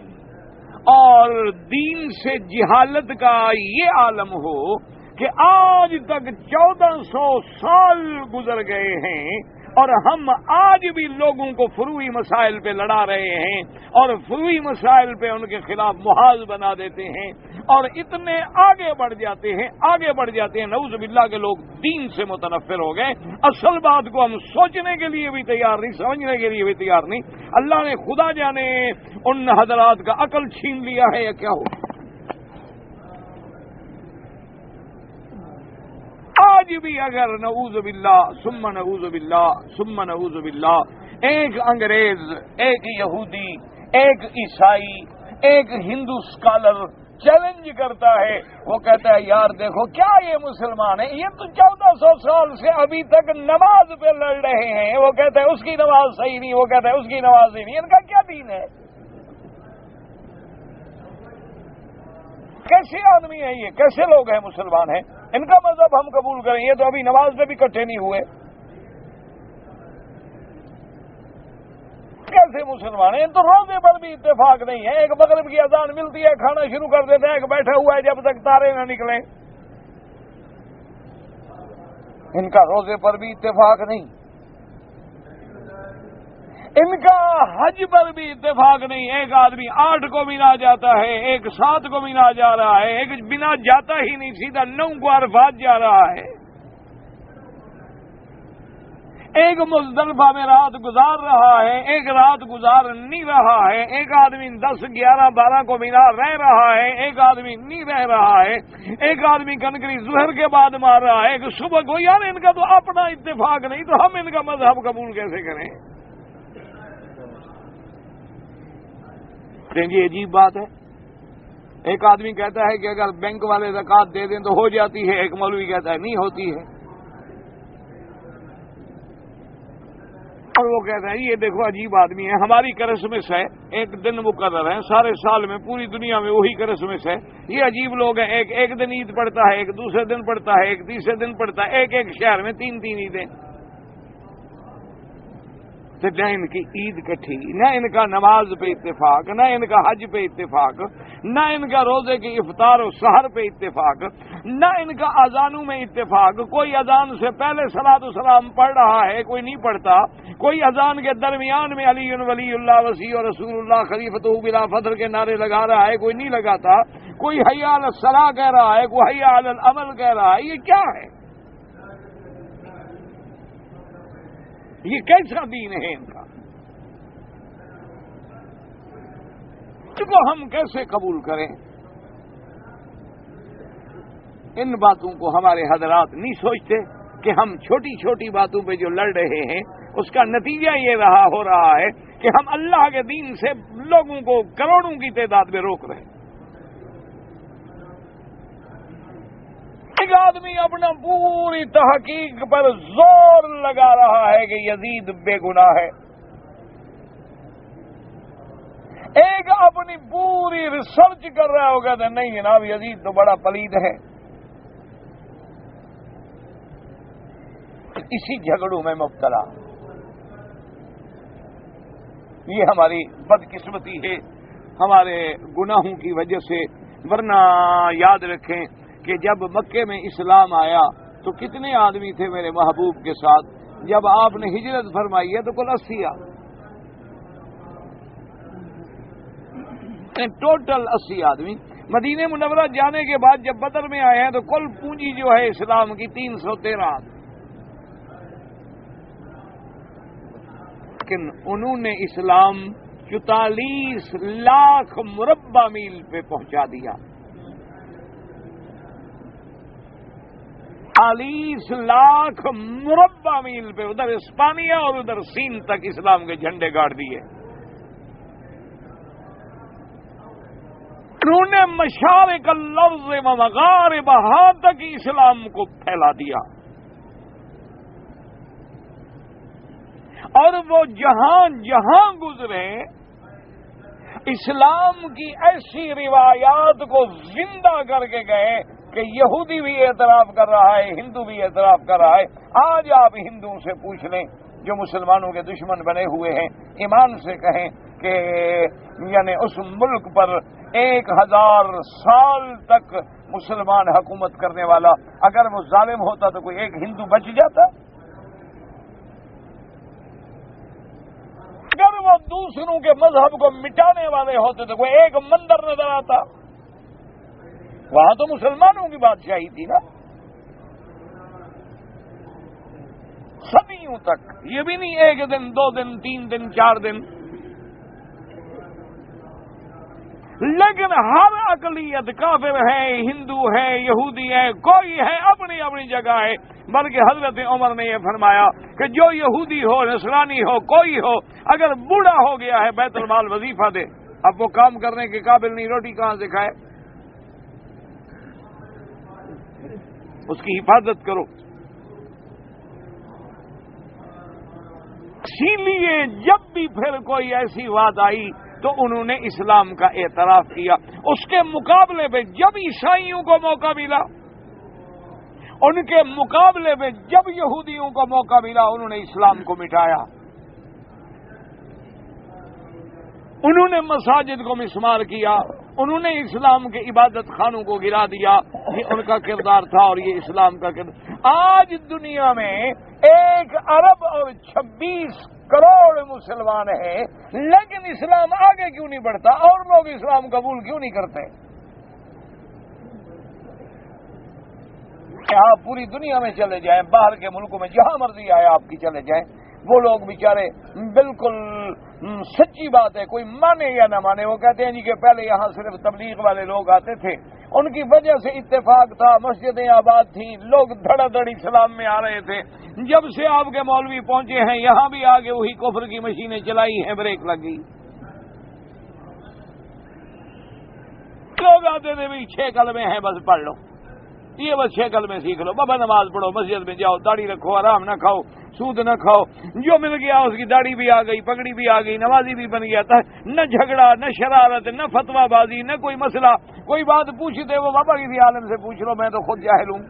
اور دین سے جہالت کا یہ عالم ہو کہ آج تک 1400 سال گزر گئے ہیں اور ہم آج بھی لوگوں کو فروعی مسائل پہ لڑا رہے ہیں اور فروعی مسائل پہ ان کے خلاف محاذ بنا دیتے ہیں اور اتنے آگے بڑھ جاتے ہیں نعوذ باللہ کے لوگ دین سے متنفر ہو گئے۔ اصل بات کو ہم سوچنے کے لیے بھی تیار نہیں، سمجھنے کے لیے بھی تیار نہیں۔ اللہ نے خدا جانے ان حضرات کا عقل چھین لیا ہے یا کیا ہو۔ آج بھی اگر نعوذ باللہ ثم نعوذ باللہ ثم نعوذ باللہ ایک انگریز، ایک یہودی، ایک عیسائی، ایک ہندو اسکالر چیلنج کرتا ہے، وہ کہتا ہے یار دیکھو کیا یہ مسلمان ہیں، یہ تو 1400 سال سے ابھی تک نماز پہ لڑ رہے ہیں، وہ کہتا ہے اس کی نماز صحیح نہیں، وہ کہتا ہے اس کی نماز صحیح نہیں، ان کا کیا دین ہے؟ کیسے آدمی ہیں یہ، کیسے لوگ ہیں مسلمان ہیں؟ ان کا مذہب ہم قبول کریں، یہ تو ابھی نماز پہ بھی اکٹھے نہیں ہوئے، کیسے مسلمان ہیں؟ ان تو روزے پر بھی اتفاق نہیں ہے، ایک مغرب کی اذان ملتی ہے کھانا شروع کر دیتے ہیں، ایک بیٹھا ہوا ہے جب تک تارے نہ نکلیں، ان کا روزے پر بھی اتفاق نہیں، ان کا حج پر بھی اتفاق نہیں، ایک آدمی 8 کو مینا جاتا ہے، ایک 7 کو مینا جا رہا ہے، ایک مینا جاتا ہی نہیں، سیدھا 9 کو عرفات جا رہا ہے، ایک مزدلفہ میں رات گزار رہا ہے، ایک رات گزار نہیں رہا ہے، ایک آدمی 10 11 12 کو مینا رہ رہا ہے، ایک آدمی نہیں رہ رہا ہے، ایک آدمی کنکری ظہر کے بعد مار رہا ہے، ایک صبح کو، یار ان کا تو اپنا اتفاق نہیں، تو ہم ان کا مذہب قبول کیسے کریں؟ یہ عجیب بات ہے۔ ایک آدمی کہتا ہے کہ اگر بینک والے زکوٰۃ دے دیں تو ہو جاتی ہے، ایک مولوی کہتا ہے نہیں ہوتی ہے۔ اور وہ کہتا ہے یہ دیکھو عجیب آدمی ہے، ہماری کرسمس ہے، ایک دن مقرر ہے سارے سال میں، پوری دنیا میں وہی کرسمس ہے، یہ عجیب لوگ ہیں، ایک دن عید پڑتا ہے، ایک دوسرے دن پڑتا ہے، ایک تیسرے دن پڑتا ہے، ایک شہر میں 3 عیدیں، تو نہ ان کی عید کٹھی، نہ ان کا نماز پہ اتفاق، نہ ان کا حج پہ اتفاق، نہ ان کا روزے کی افطار و سحر پہ اتفاق، نہ ان کا اذانوں میں اتفاق، کوئی اذان سے پہلے صلاۃ و سلام پڑھ رہا ہے، کوئی نہیں پڑھتا، کوئی اذان کے درمیان میں علی ولی اللہ وسیع اور رسول اللہ خلیفۃ بلا فخر کے نعرے لگا رہا ہے، کوئی نہیں لگاتا، کوئی حی علی الصلاۃ کہہ رہا ہے، کوئی حی علی العمل کہہ رہا ہے، یہ کیا ہے؟ یہ کیسا دین ہے ان کا؟ اس کو ہم کیسے قبول کریں؟ ان باتوں کو ہمارے حضرات نہیں سوچتے کہ ہم چھوٹی چھوٹی باتوں پہ جو لڑ رہے ہیں اس کا نتیجہ یہ ہو رہا ہے کہ ہم اللہ کے دین سے لوگوں کو کروڑوں کی تعداد میں روک رہے ہیں۔ ایک آدمی اپنا پوری تحقیق پر زور لگا رہا ہے کہ یزید بے گناہ ہے، ایک اپنی پوری ریسرچ کر رہا ہوگا تو نہیں جناب یزید تو بڑا پلید ہے۔ اسی جھگڑوں میں مبتلا، یہ ہماری بدقسمتی ہے ہمارے گناہوں کی وجہ سے، ورنہ یاد رکھیں کہ جب مکے میں اسلام آیا تو کتنے آدمی تھے میرے محبوب کے ساتھ؟ جب آپ نے ہجرت فرمائی ہے تو کل 80 ٹوٹل 80 آدمی۔ مدینہ منورہ جانے کے بعد جب بدر میں آئے ہیں تو کل پونجی جو ہے اسلام کی 313 آدمی، لیکن انہوں نے اسلام 44 لاکھ مربع میل پہ پہنچا دیا، 40 لاکھ مربع میل پہ، ادھر اسپانیہ اور ادھر سین تک اسلام کے جھنڈے گاڑ دیے۔ انہوں نے مشارق الارض و مغاربہا تک اسلام کو پھیلا دیا، اور وہ جہاں جہاں گزرے اسلام کی ایسی روایات کو زندہ کر کے گئے کہ یہودی بھی اعتراف کر رہا ہے، ہندو بھی اعتراف کر رہا ہے۔ آج آپ ہندوؤں سے پوچھ لیں جو مسلمانوں کے دشمن بنے ہوئے ہیں، ایمان سے کہیں کہ یعنی اس ملک پر 1000 سال تک مسلمان حکومت کرنے والا اگر وہ ظالم ہوتا تو کوئی ایک ہندو بچ جاتا؟ اگر وہ دوسروں کے مذہب کو مٹانے والے ہوتے تو کوئی ایک مندر نظر آتا؟ وہاں تو مسلمانوں کی بادشاہی تھی نا صدیوں تک، یہ بھی نہیں 1 دن 2 دن 3 دن 4 دن۔ لیکن ہر اقلیت، کافر ہے، ہندو ہے، یہودی ہے، کوئی ہے اپنی اپنی جگہ ہے، بلکہ حضرت عمر نے یہ فرمایا کہ جو یہودی ہو، نصرانی ہو، کوئی ہو، اگر بوڑھا ہو گیا ہے بیت المال وظیفہ دے، اب وہ کام کرنے کے قابل نہیں، روٹی کہاں سے کھائے؟ اس کی حفاظت کرو۔ اسی لیے جب بھی پھر کوئی ایسی بات آئی تو انہوں نے اسلام کا اعتراف کیا۔ اس کے مقابلے میں جب عیسائیوں کو موقع ملا، ان کے مقابلے میں جب یہودیوں کو موقع ملا، انہوں نے اسلام کو مٹایا، انہوں نے مساجد کو مسمار کیا، انہوں نے اسلام کے عبادت خانوں کو گرا دیا۔ یہ ان کا کردار تھا اور یہ اسلام کا کردار۔ آج دنیا میں 1 ارب اور 26 کروڑ مسلمان ہیں، لیکن اسلام آگے کیوں نہیں بڑھتا اور لوگ اسلام قبول کیوں نہیں کرتے؟ آپ پوری دنیا میں چلے جائیں، باہر کے ملکوں میں جہاں مرضی آئے آپ کی چلے جائیں، وہ لوگ بیچارے بالکل سچی بات ہے، کوئی مانے یا نہ مانے، وہ کہتے ہیں جی کہ پہلے یہاں صرف تبلیغ والے لوگ آتے تھے، ان کی وجہ سے اتفاق تھا، مسجدیں آباد تھیں، لوگ دھڑا دھڑ اسلام میں آ رہے تھے۔ جب سے آپ کے مولوی پہنچے ہیں یہاں بھی آگے وہی کفر کی مشینیں چلائی ہیں، بریک لگی، لوگ آتے تھے بھی 6 کلمے ہیں بس پڑھ لو، یہ بس شکل میں سیکھ لو، بابا نماز پڑھو، مسجد میں جاؤ، داڑھی رکھو، حرام نہ کھاؤ، سود نہ کھاؤ، جو مل گیا اس کی داڑھی بھی آ گئی، پگڑی بھی آ گئی، نمازی بھی بن گیا تھا، نہ جھگڑا، نہ شرارت، نہ فتویٰ بازی، نہ کوئی مسئلہ، کوئی بات پوچھتے وہ بابا کسی عالم سے پوچھ لو، میں تو خود جاہل ہوں۔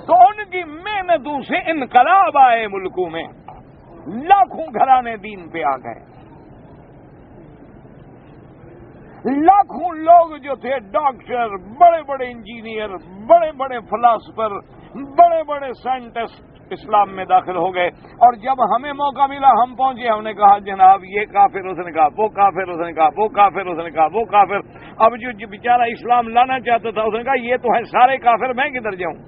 تو ان کی محنتوں سے انقلاب آئے ملکوں میں، لاکھوں گھرانے دین پہ آ گئے، لاکھوں لوگ جو تھے ڈاکٹر، بڑے بڑے انجینئر، بڑے بڑے فلاسفر، بڑے بڑے سائنٹسٹ اسلام میں داخل ہو گئے، اور جب ہمیں موقع ملا ہم پہنچے، ہم نے کہا جناب یہ کافر، اس نے کہا وہ کافر، اس نے کہا وہ کافر، اس نے کہا وہ کافر۔ اب جو بیچارہ اسلام لانا چاہتا تھا اس نے کہا یہ تو ہے سارے کافر، میں کدھر جاؤں؟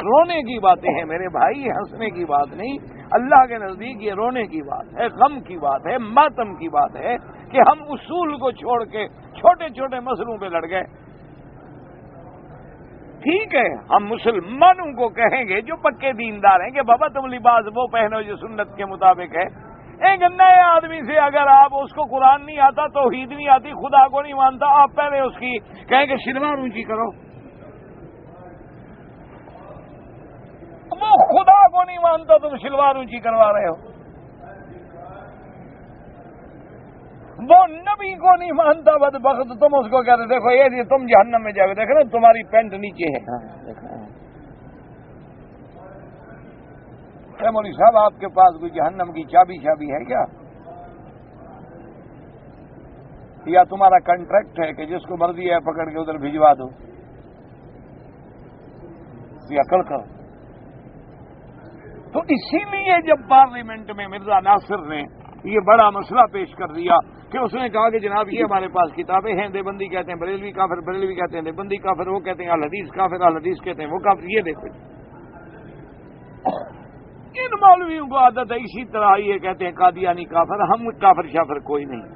رونے کی باتیں ہیں میرے بھائی، ہنسنے کی بات نہیں، اللہ کے نزدیک یہ رونے کی بات ہے، غم کی بات ہے، ماتم کی بات ہے کہ ہم اصول کو چھوڑ کے چھوٹے چھوٹے مسئلوں پہ لڑ گئے۔ ٹھیک ہے، ہم مسلمانوں کو کہیں گے جو پکے دیندار ہیں کہ بابا تم لباس وہ پہنو جو سنت کے مطابق ہے۔ ایک نئے آدمی سے اگر آپ اس کو قرآن نہیں آتا، توحید نہیں آتی، خدا کو نہیں مانتا، آپ پہلے اس کی کہیں کہ شلوار اونچی کرو، وہ خدا کو نہیں مانتا، تم شلوار اونچی کروا رہے ہو، وہ نبی کو نہیں مانتا بدبخت، تم اس کو کہتے دیکھو یہ تم جہنم میں جاؤ، دیکھو نا تمہاری پینٹ نیچے ہے۔ اے مولوی صاحب آپ کے پاس کوئی جہنم کی چابی ہے کیا؟ یا تمہارا کنٹریکٹ ہے کہ جس کو مرضی ہے پکڑ کے ادھر بھجوا دو؟ یہ عقل کرو۔ تو اسی لیے جب پارلیمنٹ میں مرزا ناصر نے یہ بڑا مسئلہ پیش کر دیا کہ اس نے کہا کہ جناب یہ ہمارے پاس کتابیں ہیں، دیوبندی کہتے ہیں بریلوی کافر، بریلوی کہتے ہیں دیوبندی کافر، وہ کہتے ہیں الحدیث کافر، الحدیث کہتے ہیں وہ کافر، یہ دیکھو ان مولویوں کو عادت ہے اسی طرح یہ کہتے ہیں قادیانی کافر، ہم کافر شافر کوئی نہیں۔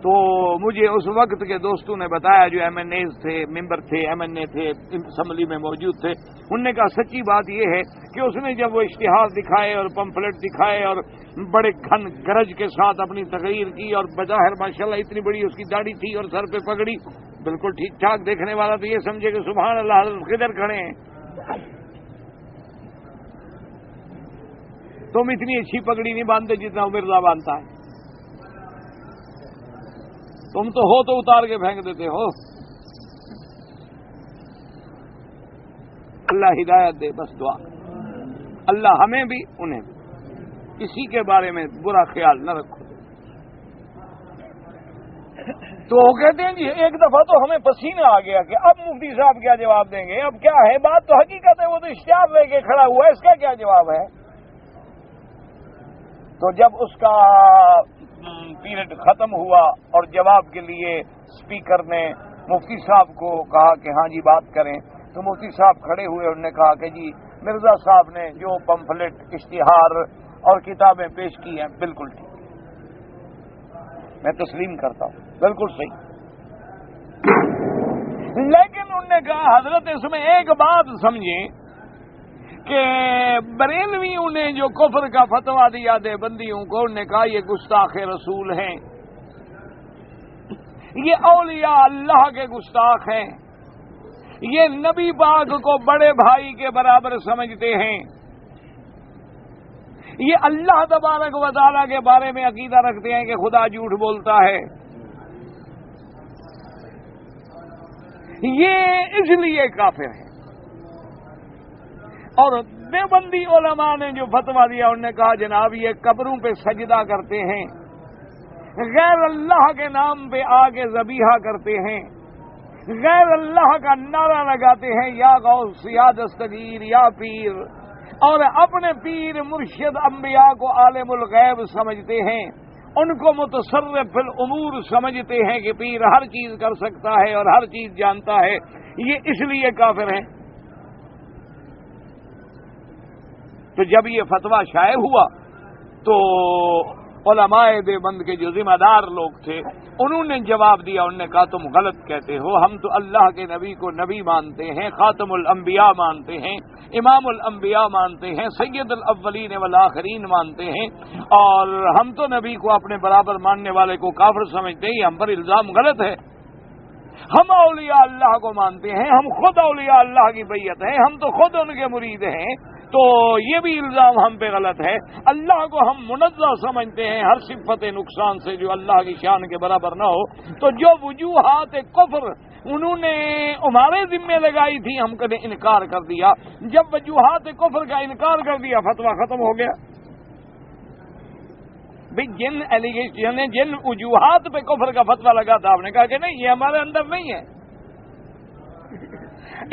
تو مجھے اس وقت کے دوستوں نے بتایا جو ایم این اے تھے، ممبر تھے، ایم این اے تھے، اسمبلی میں موجود تھے، انہوں نے کہا سچی بات یہ ہے کہ اس نے جب وہ اشتہار دکھائے اور پمفلٹ دکھائے اور بڑے گھن گرج کے ساتھ اپنی تقریر کی، اور بظاہر ماشاءاللہ اتنی بڑی اس کی داڑھی تھی اور سر پہ پگڑی، بالکل ٹھیک ٹھاک، دیکھنے والا تو یہ سمجھے کہ سبحان اللہ حضرت کدھر کھڑے ہیں، تم اتنی اچھی پگڑی نہیں باندھتے جتنا مرزا باندھتا ہے، تم تو ہو تو اتار کے پھینک دیتے ہو۔ اللہ ہدایت دے، بس دعا، اللہ ہمیں بھی انہیں بھی، کسی کے بارے میں برا خیال نہ رکھو۔ تو وہ کہتے ہیں جی ایک دفعہ تو ہمیں پسینہ آ گیا کہ اب مفتی صاحب کیا جواب دیں گے، اب کیا ہے، بات تو حقیقت ہے، وہ تو اشتہار لے کے کھڑا ہوا ہے، اس کا کیا جواب ہے؟ تو جب اس کا پیریڈ ختم ہوا اور جواب کے لیے اسپیکر نے مفتی صاحب کو کہا کہ ہاں جی بات کریں، تو مفتی صاحب کھڑے ہوئے، انہوں نے کہا کہ جی مرزا صاحب نے جو پمفلٹ، اشتہار اور کتابیں پیش کی ہیں بالکل ٹھیک، میں تسلیم کرتا ہوں، بالکل صحیح، لیکن انہوں نے کہا حضرت اس میں ایک بات سمجھیں کہ بریلویوں نے جو کفر کا فتویٰ دیا دیوبندیوں کو، انہوں نے کہا یہ گستاخ رسول ہیں، یہ اولیاء اللہ کے گستاخ ہیں، یہ نبی پاک کو بڑے بھائی کے برابر سمجھتے ہیں، یہ اللہ تبارک و تعالیٰ کے بارے میں عقیدہ رکھتے ہیں کہ خدا جھوٹ بولتا ہے، یہ اس لیے کافر ہے۔ اور دیوبندی علماء نے جو فتویٰ دیا، انہوں نے کہا جناب یہ قبروں پہ سجدہ کرتے ہیں، غیر اللہ کے نام پہ آگے ذبیحہ کرتے ہیں، غیر اللہ کا نعرہ لگاتے ہیں یا غوث یا دستگیر یا پیر، اور اپنے پیر مرشد انبیاء کو عالم الغیب سمجھتے ہیں، ان کو متصرف الامور سمجھتے ہیں کہ پیر ہر چیز کر سکتا ہے اور ہر چیز جانتا ہے، یہ اس لیے کافر ہیں۔ تو جب یہ فتویٰ شائع ہوا تو علماء دیوبند کے جو ذمہ دار لوگ تھے انہوں نے جواب دیا، انہوں نے کہا تم غلط کہتے ہو، ہم تو اللہ کے نبی کو نبی مانتے ہیں، خاتم الانبیاء مانتے ہیں، امام الانبیاء مانتے ہیں، سید الاولین والآخرین مانتے ہیں، اور ہم تو نبی کو اپنے برابر ماننے والے کو کافر سمجھتے ہیں، یہ ہم پر الزام غلط ہے۔ ہم اولیاء اللہ کو مانتے ہیں، ہم خود اولیاء اللہ کی بیعت ہیں، ہم تو خود ان کے مرید ہیں، تو یہ بھی الزام ہم پہ غلط ہے۔ اللہ کو ہم منزہ سمجھتے ہیں ہر صفت نقصان سے جو اللہ کی شان کے برابر نہ ہو، تو جو وجوہات کفر انہوں نے ہمارے ذمے لگائی تھی ہم نے انکار کر دیا، جب وجوہات کفر کا انکار کر دیا فتویٰ ختم ہو گیا۔ بھئی جن ایلیگیشن جن وجوہات پہ کفر کا فتویٰ لگا تھا آپ نے کہا کہ نہیں یہ ہمارے اندر نہیں ہے۔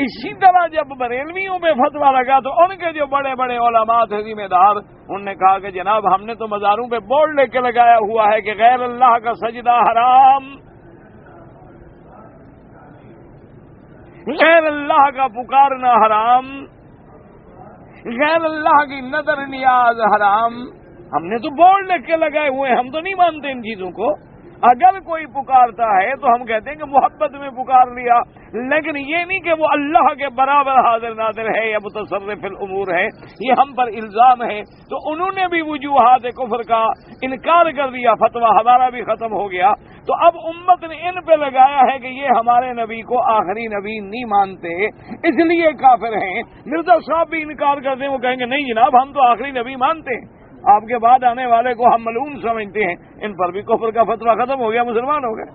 اسی طرح جب بریلویوں پہ فتویٰ لگا تو ان کے جو بڑے بڑے علماء تھے ذمہ دار، انہوں نے کہا کہ جناب ہم نے تو مزاروں پہ بورڈ لے کے لگایا ہوا ہے کہ غیر اللہ کا سجدہ حرام، غیر اللہ کا پکارنا حرام، غیر اللہ کی نظر نیاز حرام۔ ہم نے تو بورڈ لکھ کے لگائے ہوئے ہیں، ہم تو نہیں مانتے ان چیزوں کو۔ اگر کوئی پکارتا ہے تو ہم کہتے ہیں کہ محبت میں پکار لیا، لیکن یہ نہیں کہ وہ اللہ کے برابر حاضر ناظر ہے یا متصرف الامور ہے، یہ ہم پر الزام ہے۔ تو انہوں نے بھی وجوہات کفر کا انکار کر دیا، فتویٰ ہمارا بھی ختم ہو گیا۔ تو اب امت نے ان پہ لگایا ہے کہ یہ ہمارے نبی کو آخری نبی نہیں مانتے، اس لیے کافر ہیں۔ مرزا صاحب بھی انکار کرتے ہیں، وہ کہیں گے نہیں جناب ہم تو آخری نبی مانتے ہیں، آپ کے بعد آنے والے کو ہم ملعون سمجھتے ہیں۔ ان پر بھی کفر کا فتویٰ ختم ہو گیا، مسلمان ہو گئے۔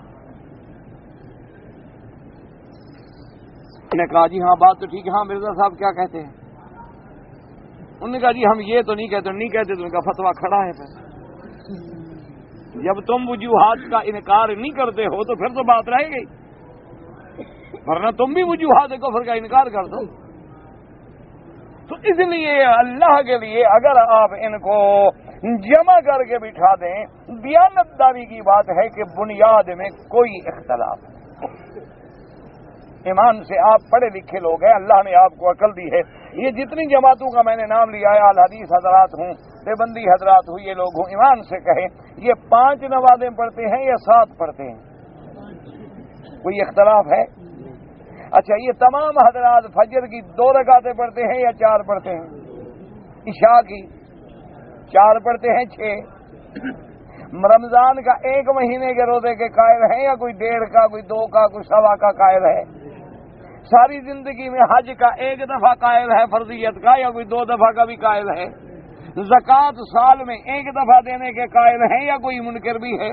انہوں نے کہا جی ہاں بات تو ٹھیک ہے، ہاں مرزا صاحب کیا کہتے ہیں؟ انہوں نے کہا جی ہم یہ تو نہیں کہتے تو ان کا فتویٰ کھڑا ہے۔ پھر جب تم وجوہات کا انکار نہیں کرتے ہو تو پھر تو بات رہے گی، ورنہ تم بھی وجوہات کفر کا انکار کر دو۔ تو اس لیے اللہ کے لیے اگر آپ ان کو جمع کر کے بٹھا دیں، دیانتداری کی بات ہے کہ بنیاد میں کوئی اختلاف نہیں، ایمان سے آپ پڑھے لکھے لوگ ہیں، اللہ نے آپ کو عقل دی ہے۔ یہ جتنی جماعتوں کا میں نے نام لیا ہے، الحدیث حضرات ہوں، دیوبندی حضرات ہوں، یہ لوگ ہوں، ایمان سے کہیں یہ 5 نمازیں پڑھتے ہیں یا 7 پڑھتے ہیں؟ کوئی اختلاف ہے؟ اچھا یہ تمام حضرات فجر کی 2 رکعتیں پڑھتے ہیں یا 4 پڑھتے ہیں؟ عشاء کی 4 پڑھتے ہیں 6؟ رمضان کا 1 مہینے کے روزے کے قائل ہیں یا کوئی 1.5 کا، کوئی 2 کا، کوئی 1.25 کا قائل ہے؟ ساری زندگی میں حج کا 1 دفعہ قائل ہے فرضیت کا، یا کوئی 2 دفعہ کا بھی قائل ہے؟ زکوٰۃ سال میں 1 دفعہ دینے کے قائل ہیں یا کوئی منکر بھی ہے؟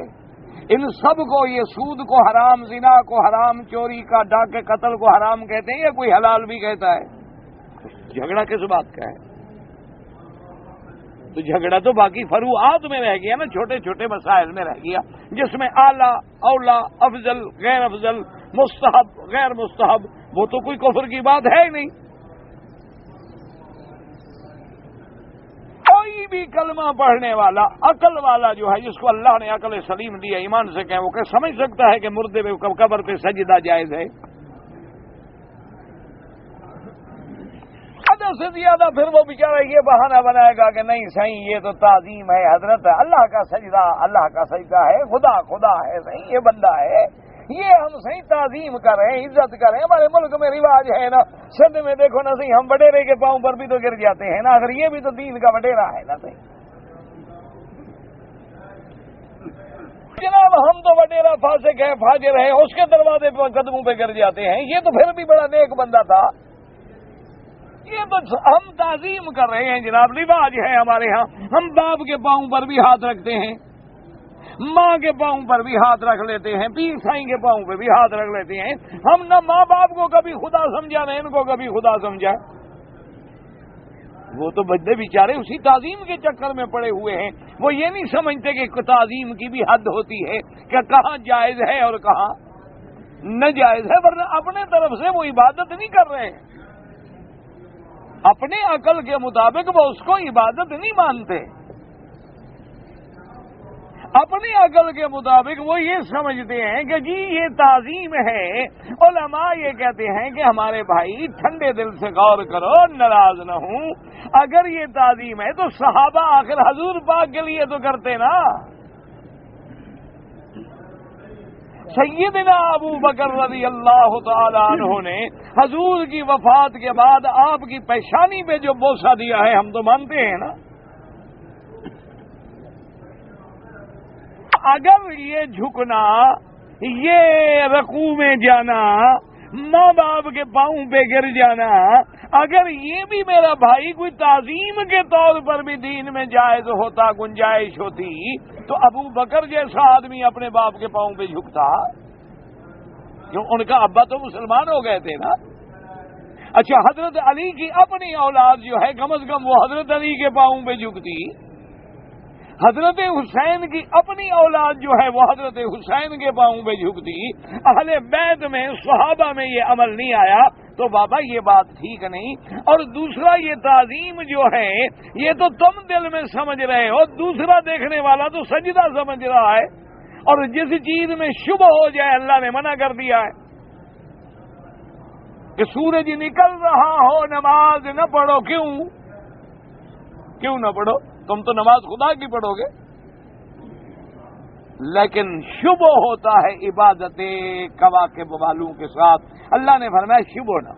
ان سب کو یہ سود کو حرام، زنا کو حرام، چوری کا، ڈاکے قتل کو حرام کہتے ہیں یا کوئی حلال بھی کہتا ہے؟ جھگڑا کس بات کا ہے؟ تو جھگڑا تو باقی فروعات میں رہ گیا نا، چھوٹے چھوٹے مسائل میں رہ گیا، جس میں اعلیٰ، اولا، افضل، غیر افضل، مستحب، غیر مستحب، وہ تو کوئی کفر کی بات ہے ہی نہیں۔ کوئی بھی کلمہ پڑھنے والا، عقل والا جو ہے، جس کو اللہ نے عقل سلیم دی ہے، ایمان سے کہیں، وہ کہ سمجھ سکتا ہے کہ مردے پہ قبر پہ سجدہ جائز ہے۔ حد سے زیادہ پھر وہ بیچارہ یہ بہانہ بنائے گا کہ نہیں صحیح یہ تو تعظیم ہے، حضرت اللہ کا سجدہ ہے، خدا ہے، صحیح یہ بندہ ہے، یہ ہم صحیح تعظیم کر رہے ہیں، عزت کر رہے ہیں۔ ہمارے ملک میں رواج ہے نا، سندھ میں دیکھو نا صحیح، ہم وڈیرے کے پاؤں پر بھی تو گر جاتے ہیں نا، اگر یہ بھی تو دین کا وڈیرا ہے نا صحیح۔ جناب ہم تو وڈیرا فاسق ہے، فاجر ہے، اس کے دروازے پہ قدموں پہ گر جاتے ہیں، یہ تو پھر بھی بڑا نیک بندہ تھا۔ یہ تو ہم تعظیم کر رہے ہیں جناب، رواج ہے ہمارے ہاں، ہم باپ کے پاؤں پر بھی ہاتھ رکھتے ہیں، ماں کے پاؤں پر بھی ہاتھ رکھ لیتے ہیں، پیر سائیں کے پاؤں پہ بھی ہاتھ رکھ لیتے ہیں۔ ہم نہ ماں باپ کو کبھی خدا سمجھا نہ ان کو کبھی خدا سمجھا۔ وہ تو بندے بیچارے اسی تعظیم کے چکر میں پڑے ہوئے ہیں، وہ یہ نہیں سمجھتے کہ تعظیم کی بھی حد ہوتی ہے کہ کہاں جائز ہے اور کہاں ناجائز ہے، ورنہ اپنے طرف سے وہ عبادت نہیں کر رہے، اپنے عقل کے مطابق وہ اس کو عبادت نہیں مانتے، اپنی عقل کے مطابق وہ یہ سمجھتے ہیں کہ جی یہ تعظیم ہے۔ علماء یہ کہتے ہیں کہ ہمارے بھائی ٹھنڈے دل سے غور کرو، ناراض نہ ہوں، اگر یہ تعظیم ہے تو صحابہ آخر حضور پاک کے لیے تو کرتے نا، سیدنا ابو بکر رضی اللہ تعالی عنہ نے حضور کی وفات کے بعد آپ کی پیشانی پہ جو بوسہ دیا ہے ہم تو مانتے ہیں نا. اگر یہ جھکنا، یہ رکوع میں جانا، ماں باپ کے پاؤں پہ گر جانا، اگر یہ بھی میرا بھائی کوئی تعظیم کے طور پر بھی دین میں جائز ہوتا، گنجائش ہوتی، تو ابو بکر جیسا آدمی اپنے باپ کے پاؤں پہ جھکتا. کیوں؟ ان کا ابا تو مسلمان ہو گئے تھے نا. اچھا، حضرت علی کی اپنی اولاد جو ہے کم از کم وہ حضرت علی کے پاؤں پہ جھکتی. حضرت حسین کی اپنی اولاد جو ہے وہ حضرت حسین کے پاؤں پہ جھکتی. اہل بیت میں، صحابہ میں یہ عمل نہیں آیا، تو بابا یہ بات ٹھیک نہیں. اور دوسرا، یہ تعظیم جو ہے یہ تو تم دل میں سمجھ رہے ہو، دوسرا دیکھنے والا تو سجدہ سمجھ رہا ہے. اور جس چیز میں شبہ ہو جائے اللہ نے منع کر دیا ہے کہ سورج نکل رہا ہو نماز نہ پڑھو. کیوں نہ پڑھو؟ تم تو نماز خدا کی پڑھو گے. لیکن شبہ ہوتا ہے عبادت کواکب والوں کے ساتھ. اللہ نے فرمایا شبہ نہ.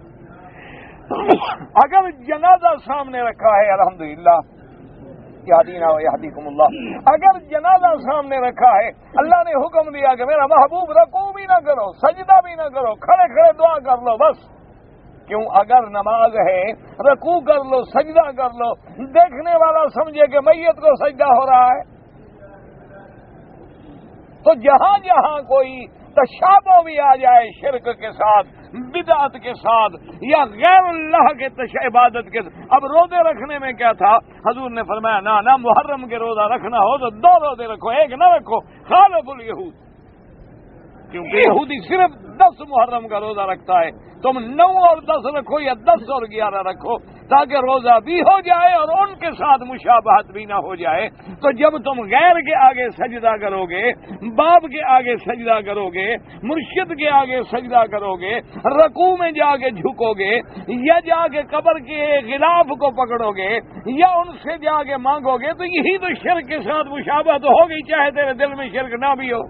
اگر جنازہ سامنے رکھا ہے، الحمدللہ یہدینا و یہدیکم اللہ، اگر جنازہ سامنے رکھا ہے، اللہ نے حکم دیا کہ میرا محبوب رکوع بھی نہ کرو، سجدہ بھی نہ کرو، کھڑے کھڑے دعا کر لو بس. کیوں؟ اگر نماز ہے، رکوع کر لو، سجدہ کر لو، دیکھنے والا سمجھے کہ میت کو سجدہ ہو رہا ہے. تو جہاں جہاں کوئی تشابہ بھی آ جائے شرک کے ساتھ، بدعت کے ساتھ، یا غیر اللہ کے عبادت کے ساتھ. اب روزے رکھنے میں کیا تھا؟ حضور نے فرمایا نہ محرم کے روزہ رکھنا ہو تو 2 روزے رکھو، 1 نہ رکھو. خالف الیہود، کیونکہ یہودی صرف 10 محرم کا روزہ رکھتا ہے. تم 9 اور 10 رکھو یا 10 اور 11 رکھو، تاکہ روزہ بھی ہو جائے اور ان کے ساتھ مشابہت بھی نہ ہو جائے. تو جب تم غیر کے آگے سجدہ کرو گے، باپ کے آگے سجدہ کرو گے، مرشد کے آگے سجدہ کرو گے، رکوع میں جا کے جھکو گے، یا جا کے قبر کے غلاف کو پکڑو گے، یا ان سے جا کے مانگو گے، تو یہی تو شرک کے ساتھ مشابہت ہوگی، چاہے تیرے دل میں شرک نہ بھی ہو.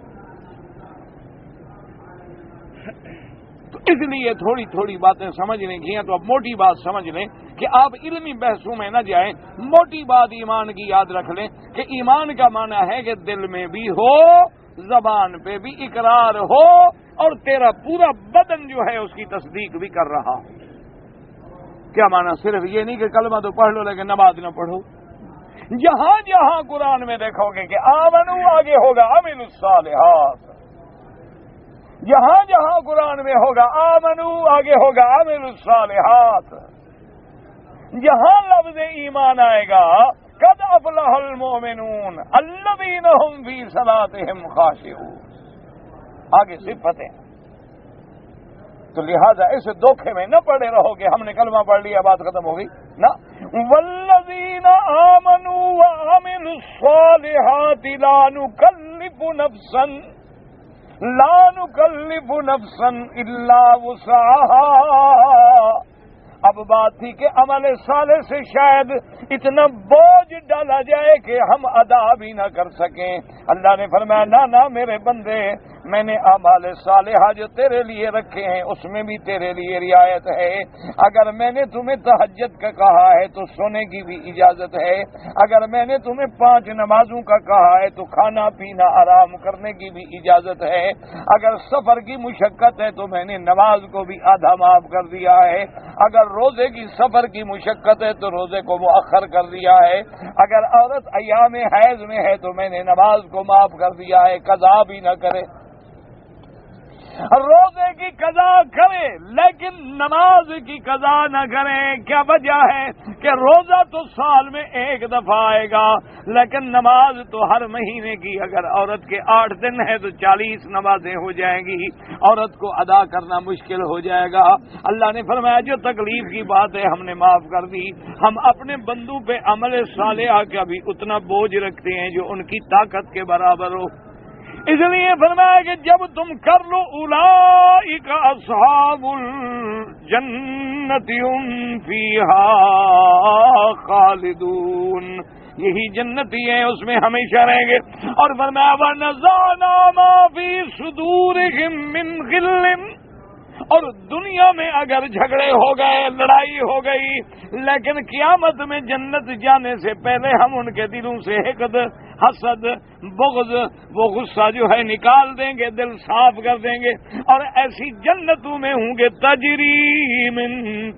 تو اس لیے تھوڑی تھوڑی باتیں سمجھنے کی ہیں. تو اب موٹی بات سمجھ لیں کہ آپ علمی بحثوں میں نہ جائیں. موٹی بات ایمان کی یاد رکھ لیں کہ ایمان کا معنی ہے کہ دل میں بھی ہو، زبان پہ بھی اقرار ہو، اور تیرا پورا بدن جو ہے اس کی تصدیق بھی کر رہا ہو. کیا معنی؟ صرف یہ نہیں کہ کلمہ تو پڑھ لو لیکن نماز نہ پڑھو. جہاں جہاں قرآن میں دیکھو گے کہ آمنو آگے ہوگا عملوا الصالحات، جہاں جہاں قرآن میں ہوگا آمنو آگے ہوگا عملوا الصالحات، جہاں لفظ ایمان آئے گا قد افلح المؤمنون الذین هم فی صلاتهم خاشعون، آگے صفتیں. تو لہذا اس دھوکے میں نہ پڑے رہو کہ ہم نے کلمہ پڑھ لیا بات ختم ہو گئی. نہ، والذین آمنوا وعملوا الصالحات لا نکلف نفسا الا وسعها. اب بات تھی کہ عمل صالح سے شاید اتنا بوجھ ڈالا جائے کہ ہم ادا بھی نہ کر سکیں. اللہ نے فرمایا نہ میرے بندے، میں نے اعمال صالحہ جو تیرے لیے رکھے ہیں اس میں بھی تیرے لیے رعایت ہے. اگر میں نے تمہیں تہجد کا کہا ہے تو سونے کی بھی اجازت ہے. اگر میں نے تمہیں 5 نمازوں کا کہا ہے تو کھانا پینا آرام کرنے کی بھی اجازت ہے. اگر سفر کی مشقت ہے تو میں نے نماز کو بھی آدھا معاف کر دیا ہے. اگر روزے کی سفر کی مشقت ہے تو روزے کو مؤخر کر دیا ہے. اگر عورت ایام حیض میں ہے تو میں نے نماز کو معاف کر دیا ہے، قضا بھی نہ کرے. روزے کی قضا کرے لیکن نماز کی قضا نہ کرے. کیا وجہ ہے؟ کہ روزہ تو سال میں 1 دفعہ آئے گا لیکن نماز تو ہر مہینے کی. اگر عورت کے 8 دن ہے تو 40 نمازیں ہو جائیں گی، عورت کو ادا کرنا مشکل ہو جائے گا. اللہ نے فرمایا جو تکلیف کی بات ہے ہم نے معاف کر دی. ہم اپنے بندوں پہ عمل صالحہ کا بھی اتنا بوجھ رکھتے ہیں جو ان کی طاقت کے برابر ہو. اس لیے فرمایا کہ جب تم کر لو اولئک اصحاب الجنۃ هم فیہا خالدون، یہی جنتی ہیں، اس میں ہمیشہ رہیں گے۔ اور فرمایا وَنَزَعْنَا مَا فِي صُدُورِهِم مِّن غِلٍّ، اور دنیا میں اگر جھگڑے ہو گئے، لڑائی ہو گئی، لیکن قیامت میں جنت جانے سے پہلے ہم ان کے دلوں سے حقد، حسد، بغض، وہ غصہ جو ہے نکال دیں گے، دل صاف کر دیں گے، اور ایسی جنتوں میں ہوں گے تجری من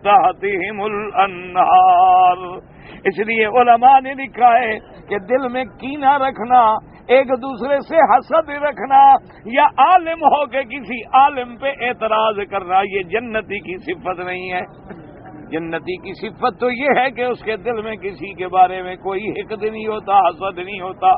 تحتہم الانہار۔ اس لیے علماء نے لکھا ہے کہ دل میں کینہ رکھنا، ایک دوسرے سے حسد رکھنا، یا عالم ہو کے کسی عالم پہ اعتراض کرنا، یہ جنتی کی صفت نہیں ہے۔ جنتی کی صفت تو یہ ہے کہ اس کے دل میں کسی کے بارے میں کوئی حقد نہیں ہوتا، حسد نہیں ہوتا۔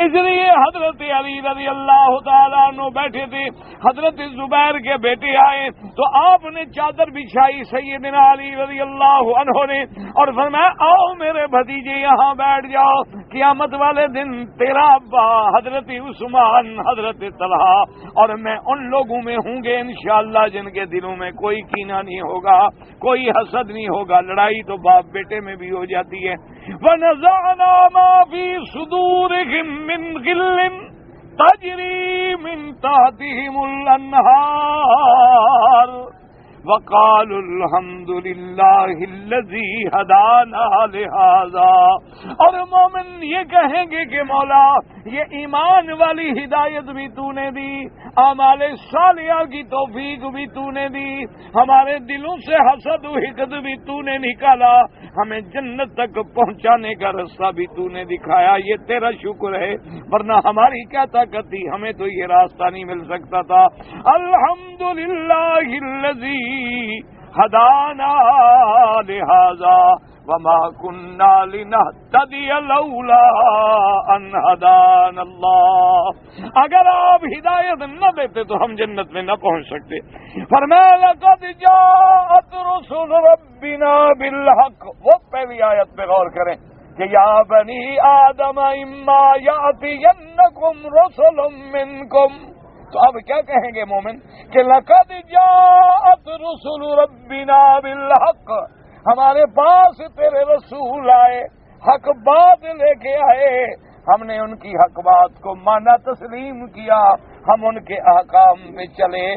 اس لیے حضرت علی رضی اللہ تعالیٰ عنہ بیٹھے تھے، حضرت زبیر کے بیٹے آئے تو آپ نے چادر بچھائی سیدنا علی رضی اللہ عنہ نے، اور فرمایا آؤ میرے بھتیجے یہاں بیٹھ جاؤ، قیامت والے دن تیرا ابا حضرت عثمان، حضرت طلحہ اور میں ان لوگوں میں ہوں گے انشاءاللہ جن کے دلوں میں کوئی کینہ نہیں ہوگا، کوئی حسد نہیں ہوگا۔ لڑائی تو باپ بیٹے میں بھی ہو جاتی ہے۔ وَنَزَعْنَا مَا فِي صُدُورِهِم مِّن غِلٍّ تَجْرِي مِن تَحْتِهِمُ الْأَنْهَارُ وَقَالُوا الْحَمْدُ لِلَّهِ الَّذِي هَدَانَا لِهَذَا، اور مومن یہ کہیں گے کہ مولا یہ ایمان والی ہدایت بھی تو نے دی، اعمال صالحہ کی توفیق بھی تو نے دی، ہمارے دلوں سے حسد و حقد بھی تو نے نکالا، ہمیں جنت تک پہنچانے کا راستہ بھی تو نے دکھایا، یہ تیرا شکر ہے، ورنہ ہماری کیا طاقت تھی، ہمیں تو یہ راستہ نہیں مل سکتا تھا۔ الحمدللہ الذی ہدانا لہذا وما كنا لنهتدي لولا ان هدانا اللہ، اگر آپ ہدایت نہ دیتے تو ہم جنت میں نہ پہنچ سکتے۔ فرمایا لقد جاءت رسل ربنا بالحق، وہ پہلی آیت پہ غور کریں کہ یا بنی آدم اما یاتینکم رسل منکم، تو اب کیا کہیں گے مومن کہ لقد جاءت رسل ربنا بالحق، ہمارے پاس تیرے رسول آئے، حق بات لے کے آئے، ہم نے ان کی حق بات کو مانا، تسلیم کیا، ہم ان کے احکام میں چلے۔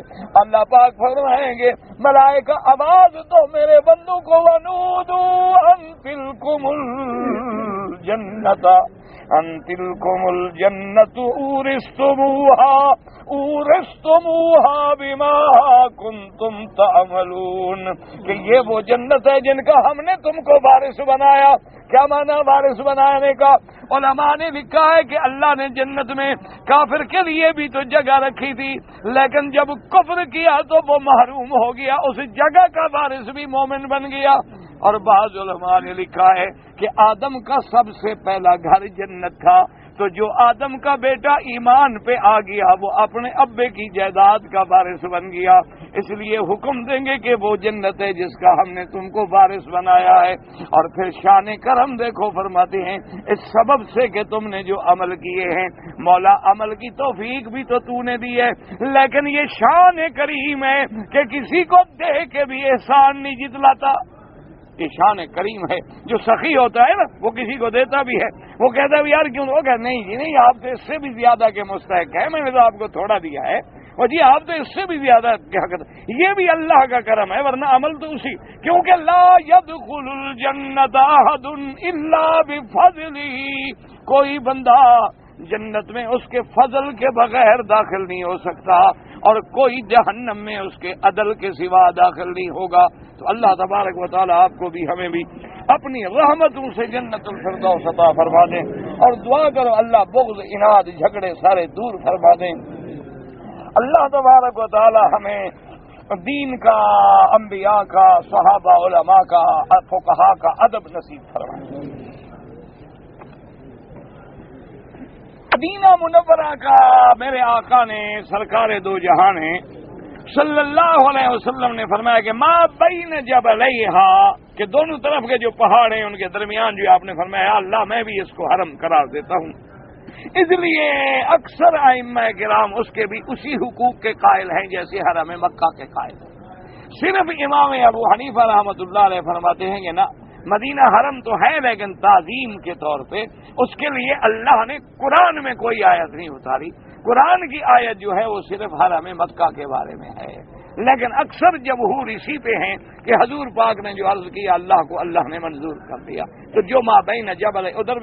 اللہ پاک فرمائیں گے ملائکہ آواز دو میرے بندوں کو، ونودو ان تلکم الجنت، ان تلکم الجنت اورثتموها بما کنتم تعملون، کہ یہ وہ جنت ہے جن کا ہم نے تم کو وارث بنایا۔ کیا معنی وارث بنانے کا؟ علماء نے لکھا ہے کہ اللہ نے جنت میں کافر کے لیے بھی تو جگہ رکھی تھی، لیکن جب کفر کیا تو وہ محروم ہو گیا، اس جگہ کا وارث بھی مومن بن گیا۔ اور بعض علماء نے لکھا ہے کہ آدم کا سب سے پہلا گھر جنت تھا، تو جو آدم کا بیٹا ایمان پہ آ گیا وہ اپنے ابے کی جائیداد کا وارث بن گیا، اس لیے حکم دیں گے کہ وہ جنت ہے جس کا ہم نے تم کو وارث بنایا ہے۔ اور پھر شان کرم دیکھو، فرماتے ہیں اس سبب سے کہ تم نے جو عمل کیے ہیں، مولا عمل کی توفیق بھی تو نے دی ہے، لیکن یہ شان کریم ہے کہ کسی کو دے کے بھی احسان نہیں جتلاتا۔ یہ شان کریم ہے، جو سخی ہوتا ہے نا وہ کسی کو دیتا بھی ہے، وہ کہتا بھی یار کیوں، وہ کہتا نہیں جی نہیں، آپ تو اس سے بھی زیادہ کے مستحق ہے، میں نے تو آپ کو تھوڑا دیا ہے، اور جی آپ تو اس سے بھی زیادہ کیا کرتے، یہ بھی اللہ کا کرم ہے، ورنہ عمل تو اسی، کیونکہ لا يدخل الجنت احد الا بفضلہ، کوئی بندہ جنت میں اس کے فضل کے بغیر داخل نہیں ہو سکتا، اور کوئی جہنم میں اس کے عدل کے سوا داخل نہیں ہوگا۔ تو اللہ تبارک و تعالی آپ کو بھی ہمیں بھی اپنی رحمتوں سے جنت الفردوس عطا فرما دیں، اور دعا کرو اللہ بغض، اناد، جھگڑے سارے دور فرما دیں۔ اللہ تبارک و تعالی ہمیں دین کا، انبیاء کا، صحابہ، علماء کا، فقہاء کا ادب نصیب فرمائے۔ مدینہ منورہ کا میرے آقا نے، سرکار دو جہاں نے صلی اللہ علیہ وسلم نے فرمایا کہ ما بین جبلیہا، کہ دونوں طرف کے جو پہاڑ ہیں ان کے درمیان جو آپ نے فرمایا اللہ میں بھی اس کو حرم قرار دیتا ہوں، اس لیے اکثر ائمہ کرام اس کے بھی اسی حقوق کے قائل ہیں جیسے حرم مکہ کے قائل ہیں۔ صرف امام ابو حنیفہ رحمۃ اللہ علیہ فرماتے ہیں کہ نا، مدینہ حرم تو ہے لیکن تعظیم کے طور پہ اس کے لیے اللہ نے قرآن میں کوئی آیت نہیں اتاری. قرآن کی آیت جو ہے وہ صرف حرم مکہ کے بارے میں ہے. لیکن اکثر جمہور اسی پہ ہیں کہ حضور پاک نے جو عرض کیا اللہ کو اللہ نے منظور کر دیا. تو جو مابین جبل ہے ادھر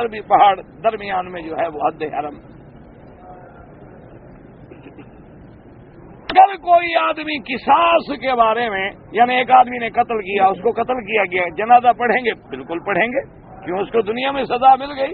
بھی پہاڑ درمیان میں جو ہے وہ حد حرم. اگر کوئی آدمی قصاص کے بارے میں یعنی ایک آدمی نے قتل کیا اس کو قتل کیا گیا جنازہ پڑھیں گے بالکل پڑھیں گے کیوں اس کو دنیا میں سزا مل گئی